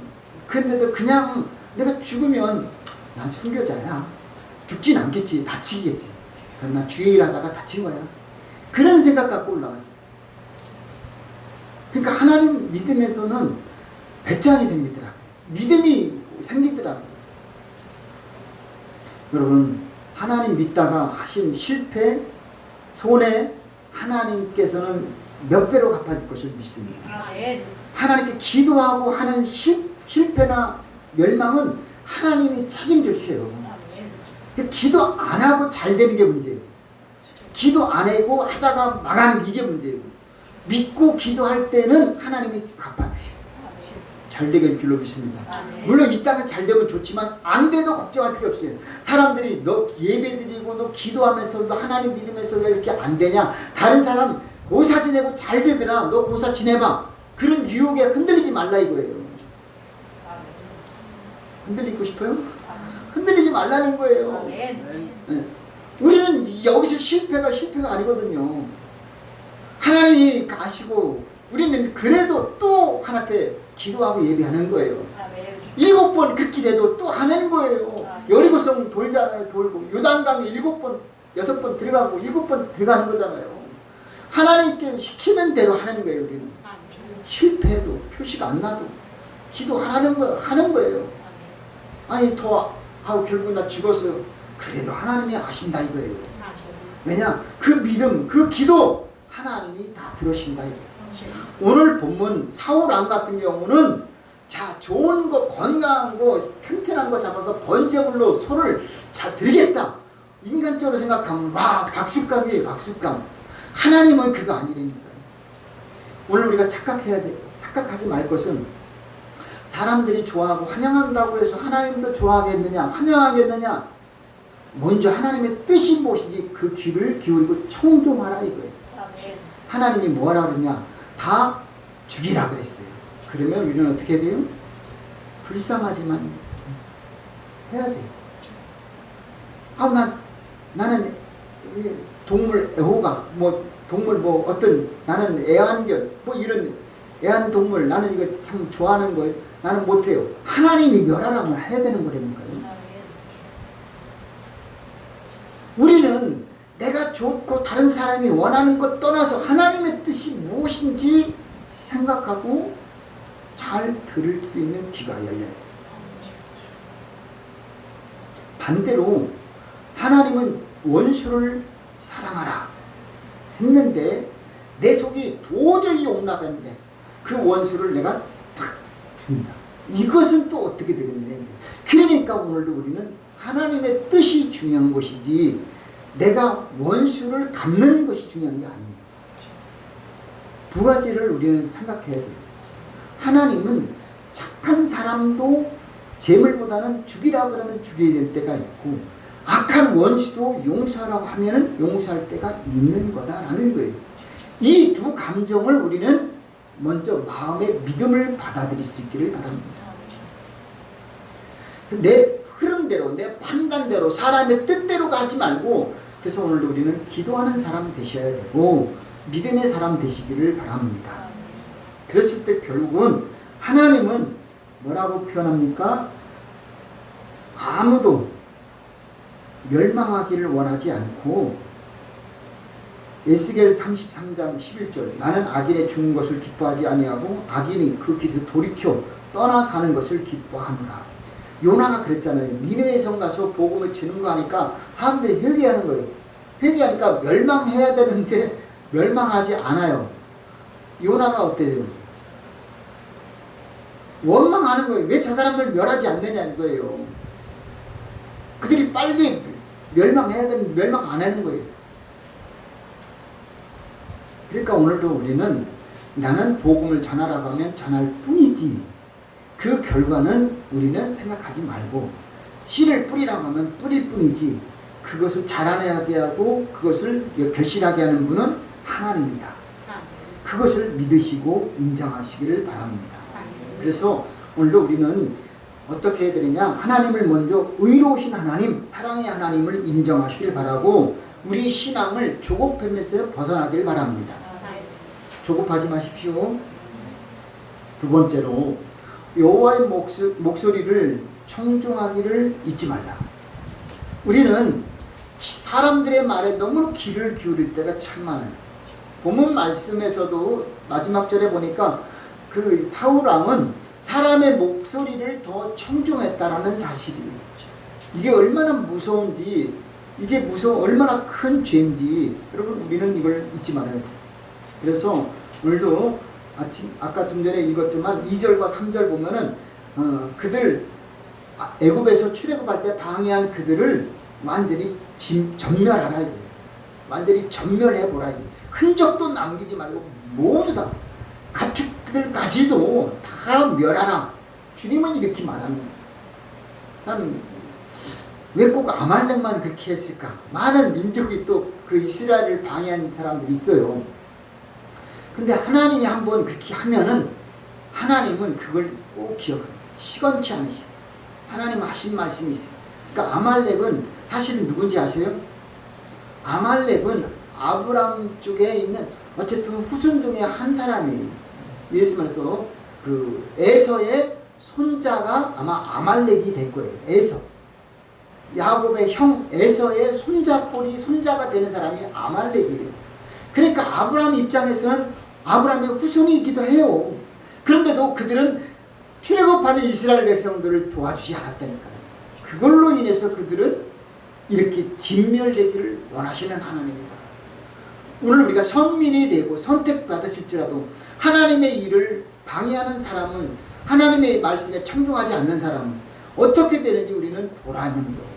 근데도 그냥 내가 죽으면 난 순교자야. 죽진 않겠지. 다치겠지. 그럼 난 주의 일하다가 다친 거야. 그런 생각 갖고 올라갔어요. 그러니까 하나님 믿음에서는 배짱이 생기더라고요. 믿음이 생기더라고요. 여러분, 하나님 믿다가 하신 실패, 손해, 하나님께서는 몇 배로 갚아줄 것을 믿습니다. 하나님께 기도하고 하는 실패나 멸망은 하나님이 책임져 주세요. 기도 안 하고 잘 되는 게 문제예요. 기도 안 하고 하다가 망하는 이게 문제예요. 믿고 기도할 때는 하나님이 갚아주세요. 잘 되게 할 줄로 믿습니다. 물론 이 땅에 잘 되면 좋지만 안 돼도 걱정할 필요 없어요. 사람들이 너 예배드리고 너 기도하면서도 하나님 믿으면서 왜 이렇게 안 되냐? 다른 사람 고사 지내고 잘 되더라. 너 고사 지내봐. 그런 유혹에 흔들리지 말라 이거예요. 흔들리고 싶어요? 흔들리지 말라는 거예요. 네. 우리는 여기서 실패가 아니거든요. 하나님이 아시고 우리는 그래도 또 하나님께 기도하고 예배하는 거예요. 7번 그렇게 돼도 또 하는 거예요. 여리고성 돌잖아요. 돌고 요단강에 7번 6번 들어가고 7번 들어가는 거잖아요. 하나님께 시키는 대로 하는 거예요. 우리는 실패해도 표시가 안 나도 기도하는 거예요. 아니 하고 결국 나 죽었어요. 그래도 하나님이 아신다 이거예요. 왜냐? 그 믿음, 그 기도 하나님이 다 들으신다 이거예요. 오늘 본문 사울왕 같은 경우는 자 좋은 거 건강한 거 튼튼한 거 잡아서 번제물로 소를 자 드리겠다. 인간적으로 생각하면 와 박수감이에요. 박수감. 하나님은 그거 아니라니까요. 오늘 우리가 착각해야 돼. 착각하지 말 것은 사람들이 좋아하고 환영한다고 해서 하나님도 좋아하겠느냐 환영하겠느냐. 먼저 하나님의 뜻이 무엇인지 그 귀를 기울이고 청종하라 이거예요. 하나님이 뭐라 그랬냐. 다 죽이라 그랬어요. 그러면 우리는 어떻게 해야 돼요? 불쌍하지만 해야 돼요. 나는 동물 애호가 동물 어떤 나는 애완견 이런 애완동물 나는 이거 참 좋아하는 거예요. 나는 못해요. 하나님이 멸하라고 해야 되는 거라니까요. 우리는 내가 좋고 다른 사람이 원하는 것 떠나서 하나님의 뜻이 무엇인지 생각하고 잘 들을 수 있는 귀가 열려요. 반대로 하나님은 원수를 사랑하라 했는데 내 속이 도저히 용납했는데 그 원수를 내가 탁 줍니다. 이것은 또 어떻게 되겠냐. 그러니까 오늘도 우리는 하나님의 뜻이 중요한 것이지 내가 원수를 갚는 것이 중요한 게 아니에요. 두 가지를 우리는 생각해야 돼요. 하나님은 착한 사람도 재물보다는 죽이라 그러면 죽여야 될 때가 있고 악한 원수도 용서하라고 하면 용서할 때가 있는 거다라는 거예요. 이 두 감정을 우리는 먼저 마음의 믿음을 받아들일 수 있기를 바랍니다. 내 흐름대로 내 판단대로 사람의 뜻대로 가지 말고 그래서 오늘도 우리는 기도하는 사람 되셔야 되고 믿음의 사람 되시기를 바랍니다. 그랬을 때 결국은 하나님은 뭐라고 표현합니까? 아무도 멸망하기를 원하지 않고 에스겔 33장 11절 나는 악인의 죽은 것을 기뻐하지 아니하고 악인이 그 길에서 돌이켜 떠나 사는 것을 기뻐하노라. 요나가 그랬잖아요. 니느웨 성 가서 복음을 전는 거 하니까 사람들이 회개하는 거예요. 회개하니까 멸망해야 되는데 멸망하지 않아요. 요나가 어때요? 원망하는 거예요. 왜 저 사람들 멸하지 않느냐는 거예요. 그들이 빨리 멸망해야 되는데 멸망 안 하는 거예요. 그러니까 오늘도 우리는 나는 복음을 전하라고 하면 전할 뿐이지 그 결과는 우리는 생각하지 말고 씨를 뿌리라고 하면 뿌릴 뿐이지 그것을 자라나게 하고 그것을 결실하게 하는 분은 하나님이다. 그것을 믿으시고 인정하시기를 바랍니다. 그래서 오늘도 우리는 어떻게 해야 되느냐. 하나님을 먼저 의로우신 하나님, 사랑의 하나님을 인정하시길 바라고 우리 신앙을 조급함에서 벗어나길 바랍니다. 조급하지 마십시오. 두 번째로 여호와의 목소리를 청종하기를 잊지 말라. 우리는 사람들의 말에 너무 귀를 기울일 때가 참 많아요. 본문 말씀에서도 마지막 절에 보니까 그 사울왕은 사람의 목소리를 더 청종했다라는 사실이에요. 이게 얼마나 무서운지 이게 얼마나 큰 죄인지 여러분 우리는 이걸 잊지 말아야 돼요. 그래서 오늘도 아까 좀 전에 읽었지만 2절과 3절 보면은 그들 애굽에서 출애굽할 때 방해한 그들을 완전히 전멸하라. 완전히 전멸해보라. 흔적도 남기지 말고 모두 다 가축들까지도 다 멸하라. 주님은 이렇게 말합니다. 참 왜 꼭 아말렉만 그렇게 했을까? 많은 민족이 또 그 이스라엘을 방해한 사람들이 있어요. 근데 하나님이 한번 그렇게 하면은 하나님은 그걸 꼭 기억해요. 시건치 않으셔. 하나님 하신 말씀이 있어요. 그러니까 아말렉은 사실은 누군지 아세요? 아말렉은 아브람 쪽에 있는 어쨌든 후손 중에 한 사람이에요. 예수 말해서 그 에서의 손자가 아마 아말렉이 될 거예요. 에서. 야곱의 형 에서의 손자가 되는 사람이 아말렉이에요. 그러니까 아브람 입장에서는 아브람의 후손이기도 해요. 그런데도 그들은 출애굽하는 이스라엘 백성들을 도와주지 않았다니까요. 그걸로 인해서 그들은 이렇게 진멸되기를 원하시는 하나님입니다. 오늘 우리가 선민이 되고 선택받으실지라도 하나님의 일을 방해하는 사람은 하나님의 말씀에 청종하지 않는 사람은 어떻게 되는지 우리는 보라는 거예요.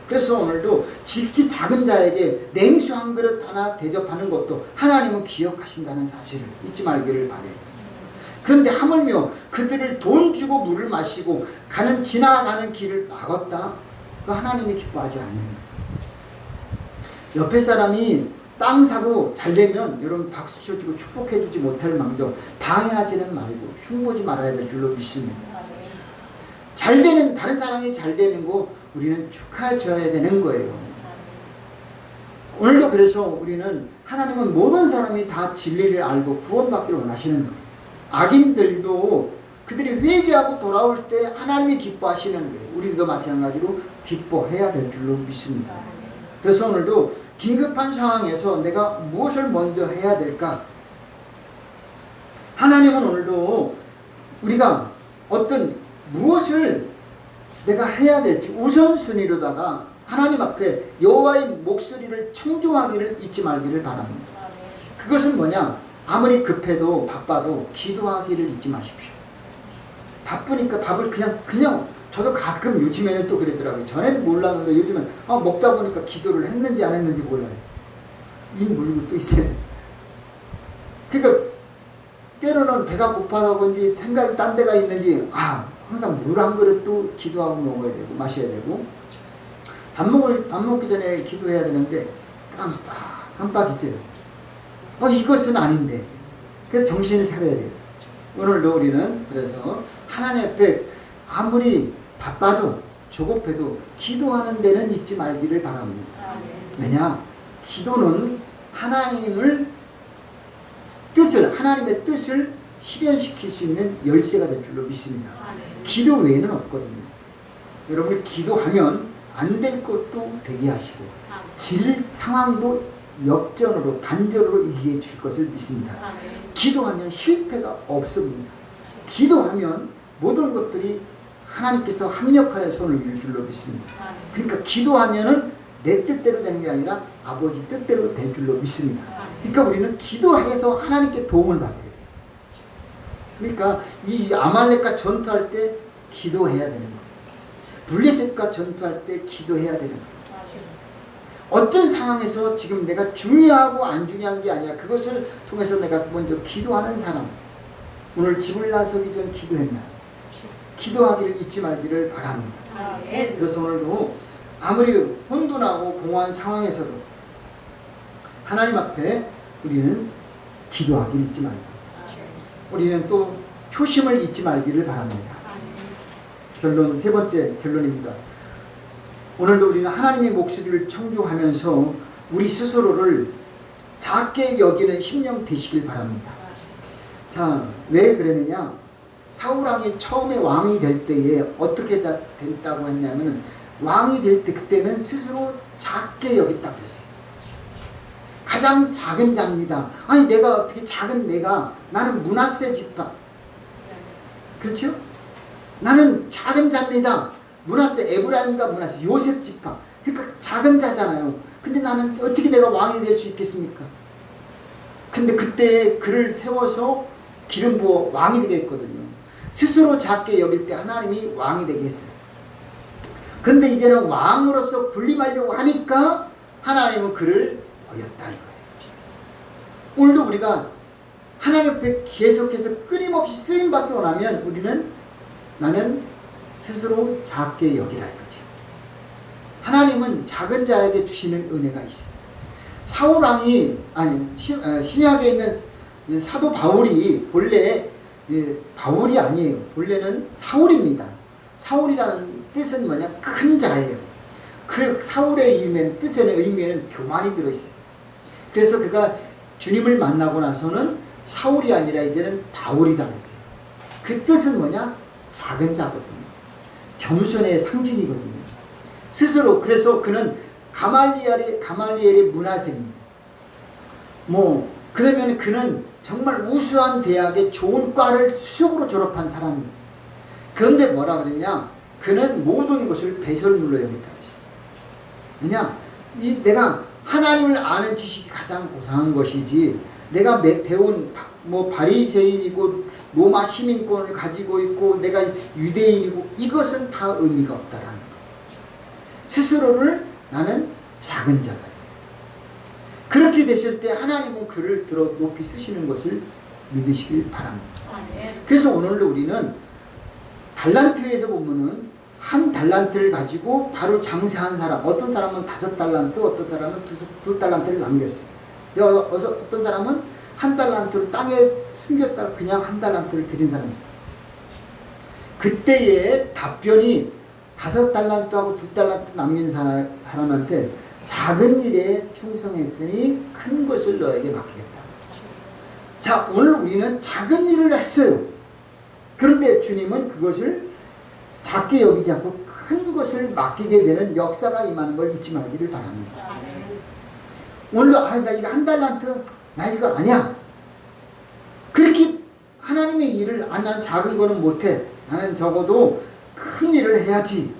그래서 오늘도 지극히 작은 자에게 냉수 한 그릇 하나 대접하는 것도 하나님은 기억하신다는 사실을 잊지 말기를 바래요. 그런데 하물며 그들을 돈 주고 물을 마시고 지나가는 길을 막았다. 그 하나님이 기뻐하지 않는 거예요. 옆에 사람이 땅 사고 잘 되면 여러분 박수 쳐주고 축복해 주지 못할 망정 방해하지는 말고 흉보지 말아야 될 줄로 믿습니다. 잘 되는 다른 사람이 잘 되는 거 우리는 축하해 줘야 되는 거예요. 오늘도 그래서 우리는 하나님은 모든 사람이 다 진리를 알고 구원받기를 원하시는 거예요. 악인들도 그들이 회개하고 돌아올 때 하나님이 기뻐하시는 거예요. 우리도 마찬가지로 기뻐해야 될 줄로 믿습니다. 그래서 오늘도 긴급한 상황에서 내가 무엇을 먼저 해야 될까? 하나님은 오늘도 우리가 어떤 무엇을 내가 해야 될지 우선순위로다가 하나님 앞에 여호와의 목소리를 청종하기를 잊지 말기를 바랍니다. 그것은 뭐냐? 아무리 급해도 바빠도 기도하기를 잊지 마십시오. 바쁘니까 밥을 그냥 저도 가끔 요즘에는 또 그랬더라고요. 전에는 몰랐는데 요즘은 먹다 보니까 기도를 했는지 안 했는지 몰라요. 입 물고 또 있어요. 그러니까 때로는 배가 고파서 그런지 생각이 딴 데가 있는지 항상 물 한 그릇도 기도하고 먹어야 되고 마셔야 되고 밥 먹기 전에 기도해야 되는데 깜빡 잊어요. 이것은 아닌데. 그래서 정신을 차려야 돼요. 오늘도 우리는 그래서 하나님 앞에 아무리 바빠도 조급해도 기도하는 데는 잊지 말기를 바랍니다. 왜냐? 기도는 하나님의 뜻을 실현시킬 수 있는 열쇠가 될 줄로 믿습니다. 기도 외에는 없거든요. 여러분이 기도하면 안 될 것도 되게 하시고 상황도 역전으로 반전으로 이기해 줄 것을 믿습니다. 기도하면 실패가 없습니다. 기도하면 모든 것들이 하나님께서 합력하여 손을 이룰 줄로 믿습니다. 그러니까 기도하면은 내 뜻대로 되는 게 아니라 아버지 뜻대로 될 줄로 믿습니다. 그러니까 우리는 기도해서 하나님께 도움을 받아야 돼요. 그러니까 이 아말렉과 전투할 때 기도해야 되는 거예요. 블레셋과 전투할 때 기도해야 되는 거예요. 어떤 상황에서 지금 내가 중요하고 안 중요한 게 아니라 그것을 통해서 내가 먼저 기도하는 사람. 오늘 집을 나서기 전 기도했나? 기도하기를 잊지 말기를 바랍니다. 그래서 오늘도 아무리 혼돈하고 공허한 상황에서도 하나님 앞에 우리는 기도하기를 잊지 말고 우리는 또 초심을 잊지 말기를 바랍니다. 결론, 세 번째 결론입니다. 오늘도 우리는 하나님의 목소리를 청종하면서 우리 스스로를 작게 여기는 심령 되시길 바랍니다. 자, 왜 그러느냐? 사울왕이 처음에 왕이 될 때에 어떻게 됐다고 했냐면 왕이 될 때 그때는 스스로 작게 여겼다고 그랬어요. 가장 작은 자입니다. 아니 내가 어떻게 작은 나는 므낫세 지파. 그렇죠? 나는 작은 자입니다. 므낫세, 에브라임과 므낫세, 요셉 지파. 그러니까 작은 자잖아요. 근데 나는 어떻게 내가 왕이 될 수 있겠습니까? 근데 그때 그를 세워서 기름 부어 왕이 되게 했거든요. 스스로 작게 여길 때 하나님이 왕이 되게 했어요. 그런데 이제는 왕으로서 군림하려고 하니까 하나님은 그를 버렸다 이거예요. 오늘도 우리가 하나님 앞에 계속해서 끊임없이 쓰임받기 원하면 나는 스스로 작게 여기라 이거죠. 하나님은 작은 자에게 주시는 은혜가 있어요. 사울왕이 신약에 있는 사도 바울이 본래 바울이 아니에요. 본래는 사울입니다. 사울이라는 뜻은 뭐냐? 큰 자예요. 그 사울의 의미에는 교만이 들어있어요. 그래서 그가 주님을 만나고 나서는 사울이 아니라 이제는 바울이다 그랬어요. 그 뜻은 뭐냐? 작은 자거든요. 겸손의 상징이거든요. 스스로 그래서 그는 가말리엘의 문화생이 그러면 그는 정말 우수한 대학의 좋은 과를 수석으로 졸업한 사람이에요. 그런데 뭐라 그러냐? 그는 모든 것을 배설물로 여겼다. 왜냐? 내가 하나님을 아는 지식이 가장 고상한 것이지 내가 배운 바리새인이고 로마 시민권을 가지고 있고 내가 유대인이고 이것은 다 의미가 없다라는 거예요. 스스로를 나는 작은 자다. 그렇게 되실 때 하나님은 그를 들어 높이 쓰시는 것을 믿으시길 바랍니다. 그래서 오늘도 우리는 달란트에서 보면은 한 달란트를 가지고 바로 장사한 사람, 어떤 사람은 5달란트, 어떤 사람은 2달란트를 남겼어요. 어떤 사람은 1달란트를 땅에 숨겼다가 그냥 1달란트를 드린 사람이 있어요. 그때의 답변이 5달란트하고 2달란트 남긴 사람한테 작은 일에 충성했으니 큰 것을 너에게 맡기겠다. 자, 오늘 우리는 작은 일을 했어요. 그런데 주님은 그것을 작게 여기지 않고 큰 것을 맡기게 되는 역사가 임하는 걸 잊지 말기를 바랍니다. 오늘도 나 이거 1달란트 나 이거 아니야. 그렇게 하나님의 일을 난 작은 거는 못해. 나는 적어도 큰 일을 해야지.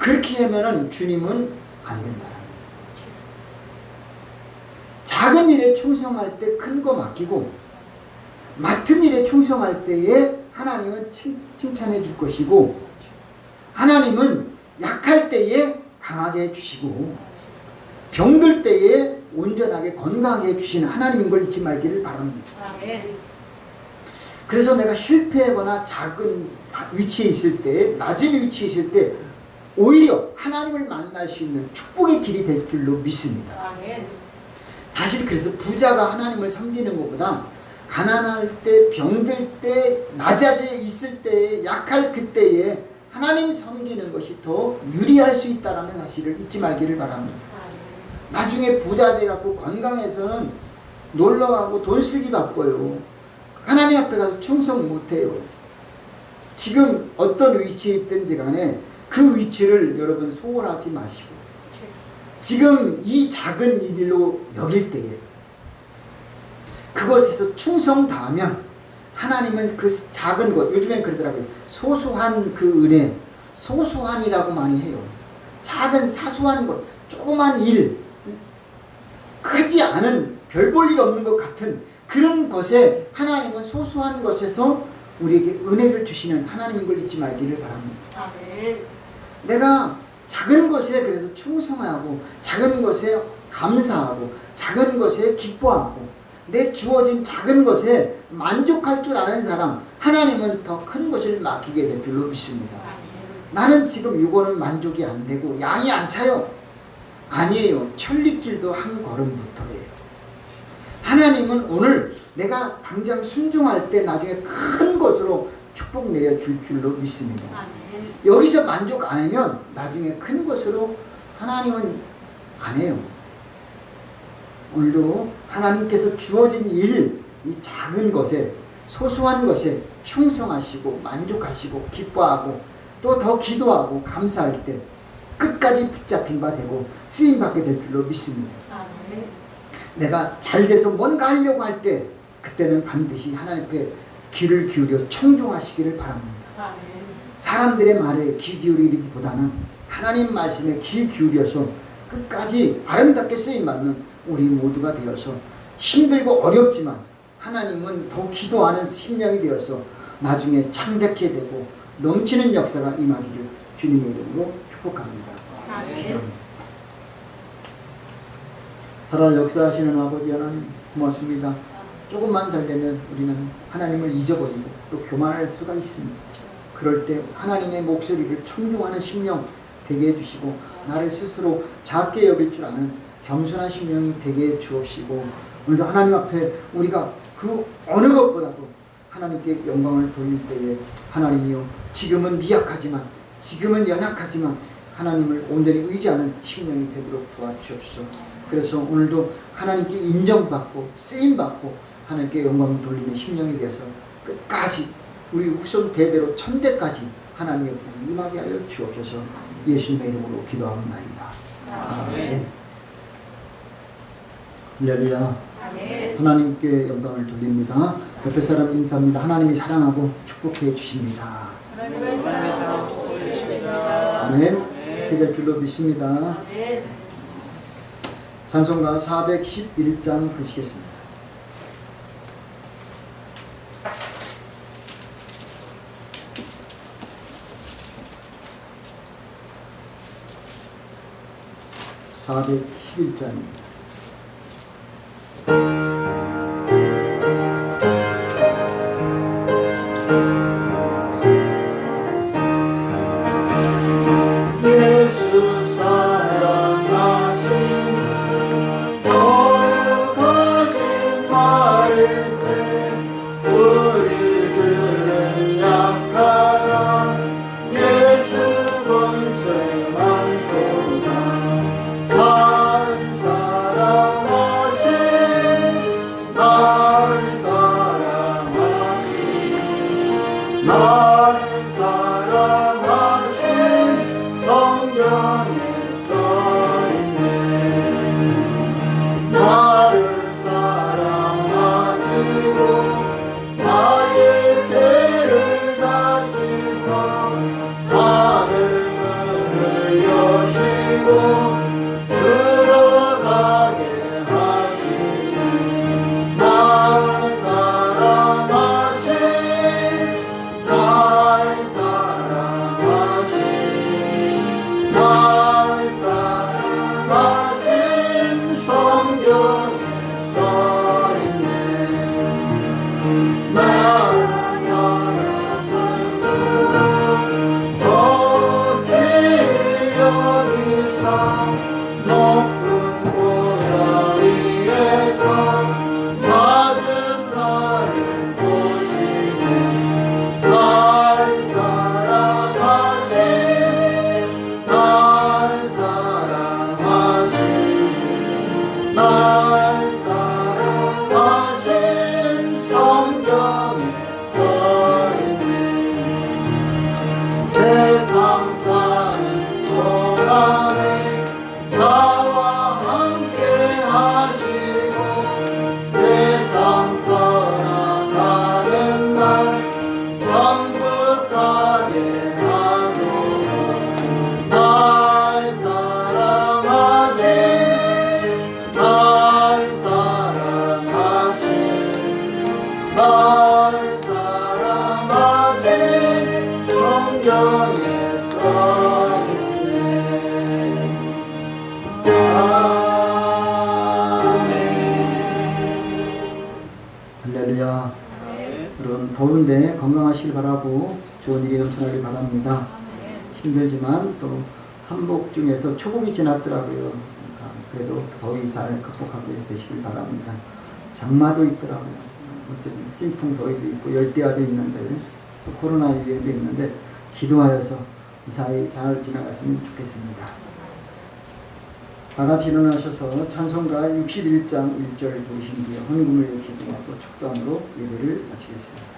그렇게 하면은 주님은 안 된다. 작은 일에 충성할 때 큰 거 맡기고 맡은 일에 충성할 때에 하나님은 칭찬해 줄 것이고 하나님은 약할 때에 강하게 해주시고 병들 때에 온전하게 건강하게 해주시는 하나님인 걸 잊지 말기를 바랍니다. 그래서 내가 실패하거나 작은 위치에 있을 때, 낮은 위치에 있을 때 오히려 하나님을 만날 수 있는 축복의 길이 될 줄로 믿습니다. 사실 그래서 부자가 하나님을 섬기는 것보다 가난할 때, 병들 때, 낮아져 있을 때, 약할 그때에 하나님 섬기는 것이 더 유리할 수 있다는 사실을 잊지 말기를 바랍니다. 나중에 부자 돼갖고 건강해서는 놀러가고 돈 쓰기 바빠요. 하나님 앞에 가서 충성 못해요. 지금 어떤 위치에 있든지 간에 그 위치를 여러분 소홀하지 마시고 지금 이 작은 일로 여길 때에 그것에서 충성 다하면 하나님은 그 작은 것, 요즘엔 그러더라고요. 소소한 그 은혜, 소소한이라고 많이 해요. 작은 사소한 것, 조그만 일, 크지 않은 별 볼 일 없는 것 같은 그런 것에 하나님은 소소한 것에서 우리에게 은혜를 주시는 하나님인 걸 잊지 말기를 바랍니다. 내가 작은 것에 그래서 충성하고 작은 것에 감사하고 작은 것에 기뻐하고 내 주어진 작은 것에 만족할 줄 아는 사람 하나님은 더 큰 것을 맡기게 될 줄로 믿습니다. 나는 지금 이거는 만족이 안 되고 양이 안 차요. 아니에요. 천리길도 한 걸음부터예요. 하나님은 오늘 내가 당장 순종할 때 나중에 큰 것으로 축복 내려줄 줄로 믿습니다. 여기서 만족 안 하면 나중에 큰 것으로 하나님은 안 해요. 오늘도 하나님께서 주어진 일, 이 작은 것에 소소한 것에 충성하시고 만족하시고 기뻐하고 또 더 기도하고 감사할 때 끝까지 붙잡힌 바 되고 쓰임받게 될 줄로 믿습니다. 내가 잘 돼서 뭔가 하려고 할 때 그때는 반드시 하나님 앞에 귀를 기울여 청종하시기를 바랍니다. 사람들의 말에 귀 기울이기보다는 하나님 말씀에 귀 기울여서 끝까지 아름답게 쓰임받는 우리 모두가 되어서 힘들고 어렵지만 하나님은 더 기도하는 심령이 되어서 나중에 창대케 되고 넘치는 역사가 임하기를 주님의 이름으로 축복합니다. 살아 역사하시는 아버지 하나님 고맙습니다. 조금만 잘 되면 우리는 하나님을 잊어버리고 또 교만할 수가 있습니다. 그럴 때 하나님의 목소리를 청중하는 심령 되게 해주시고 나를 스스로 작게 여길 줄 아는 겸손한 심령이 되게 해주시고 오늘도 하나님 앞에 우리가 그 어느 것보다도 하나님께 영광을 돌릴 때에 하나님이요 지금은 미약하지만 지금은 연약하지만 하나님을 온전히 의지하는 심령이 되도록 도와주옵소서. 그래서 오늘도 하나님께 인정받고 쓰임받고 하나님께 영광을 돌리는 심령이 되어서 끝까지 우리 후손 대대로 천대까지 하나님의 복이 임하게 하여 주옵소서. 예수님의 이름으로 기도합니다. 아멘. 할렐루야. 하나님께 영광을 돌립니다. 옆에 사람 인사합니다. 하나님이 사랑하고 축복해 주십니다. 하나님의 사랑 축복해 주십니다. 아멘. 그렇게 될 줄로 믿습니다. 찬송가 411장 부르시겠습니다. 411장입니다. 예수 사랑하시는 거룩하신 말일세 우리들은 약하나 예수 본세 많도다 날 사랑하신 날 사랑하신 날 사랑하신 성경에 써있네 나를 사랑하시고 나의 죄를 다 씻어 하늘문을 여시고 들어가게 하시네 날 사랑하신 날 사랑하신 날 사랑하신 성경에 써있네 날 사랑하신 높이 여기서 높은 보좌 위에서 낮은 나를 보시네 날 사랑하신 날 사랑하신 날 사랑하신 성경에 써있네 세상 사는 동안에 나와 함께 하시고 세상 떠나가는 날 천국 가게 하소서 날 사랑하신 날 사랑하신 날 사랑하신 성경에 써있네 아멘 할렐루야. 여러분 더운데 건강하시길 바라고 좋은 일이 넘쳐나길 바랍니다. 힘들지만 또 한복 중에서 초복이 지났더라고요. 그래도 더위 잘 극복하게 되시길 바랍니다. 장마도 있더라고요. 어쨌든 찜통 더위도 있고 열대야도 있는데 또 코로나 유행도 있는데 기도하여서 무사히 잘 지나갔으면 좋겠습니다. 다 같이 일어나셔서 찬송가 61장 1절 보신 뒤에 헌금을 기도하고 축도함으로 예배를 마치겠습니다.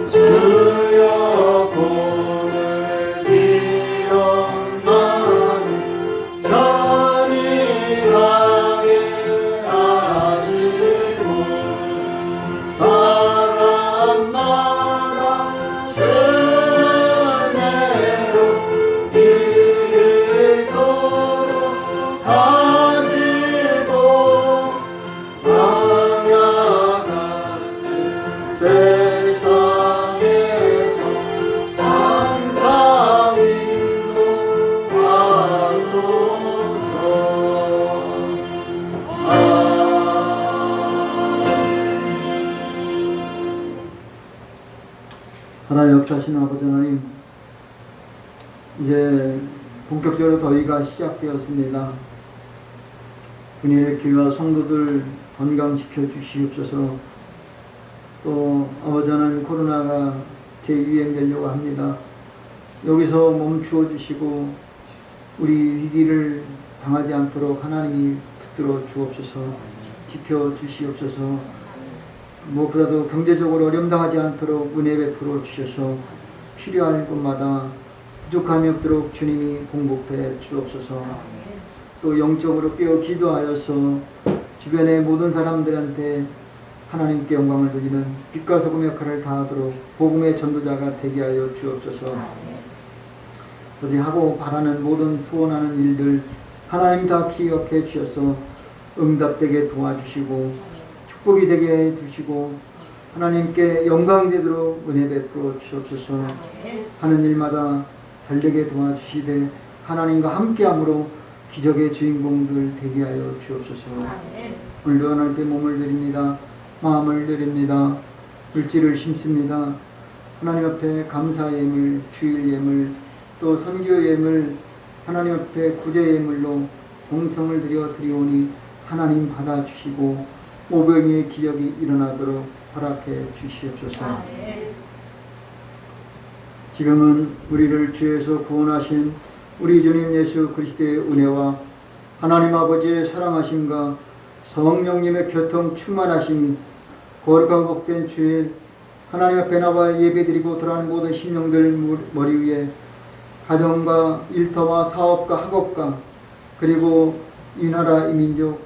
주여 공을 기억나니 견인하게 하시고 사람마다 은혜로 이르도록 하시고 광야 같은 세상에서 항상 인도하소서 하나님 역사하시는 아버지 하나님, 이제 본격적으로 더위가 시작되었습니다. 분야의 교회와 성도들 건강시켜 주시옵소서. 또 아버지 하나님, 코로나가 재유행되려고 합니다. 여기서 멈추어 주시고 우리 위기를 당하지 않도록 하나님이 붙들어 주옵소서. 지켜 주시옵소서. 무엇보다도 경제적으로 어려움당하지 않도록 은혜 베풀어 주셔서 필요할 곳마다 부족함이 없도록 주님이 공급해 주옵소서. 또 영적으로 깨어 기도하여서 주변의 모든 사람들한테 하나님께 영광을 드리는 빛과 소금 역할을 다하도록 복음의 전도자가 되게 하여 주옵소서. 저희 하고 바라는 모든 소원하는 일들 하나님 다 기억해 주셔서 응답되게 도와주시고 축복이 되게 해 주시고 하나님께 영광이 되도록 은혜 베풀어 주옵소서. 하는 일마다 잘되게 도와주시되 하나님과 함께함으로 기적의 주인공들 되게 하여 주옵소서. 오늘도 하나님께 몸을 드립니다. 마음을 드립니다. 물질을 심습니다. 하나님 앞에 감사 예물, 주일 예물, 또 선교 예물, 하나님 앞에 구제 예물로 정성을 들여 드리오니 하나님 받아주시고 오병이의 기적이 일어나도록 허락해 주시옵소서. 지금은 우리를 죄에서 구원하신 우리 주님 예수 그리스도의 은혜와 하나님 아버지의 사랑하심과 성령님의 교통 충만하심이 거룩하고 복된 주일 하나님 앞에 나와 예배드리고 돌아가는 모든 심령들 머리 위에 가정과 일터와 사업과 학업과 그리고 이 나라 이 민족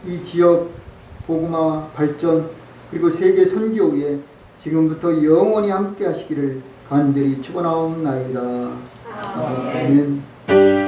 이 지역 복음화 발전 그리고 세계 선교에 지금부터 영원히 함께 하시기를 간절히 축원하옵나이다. 아멘.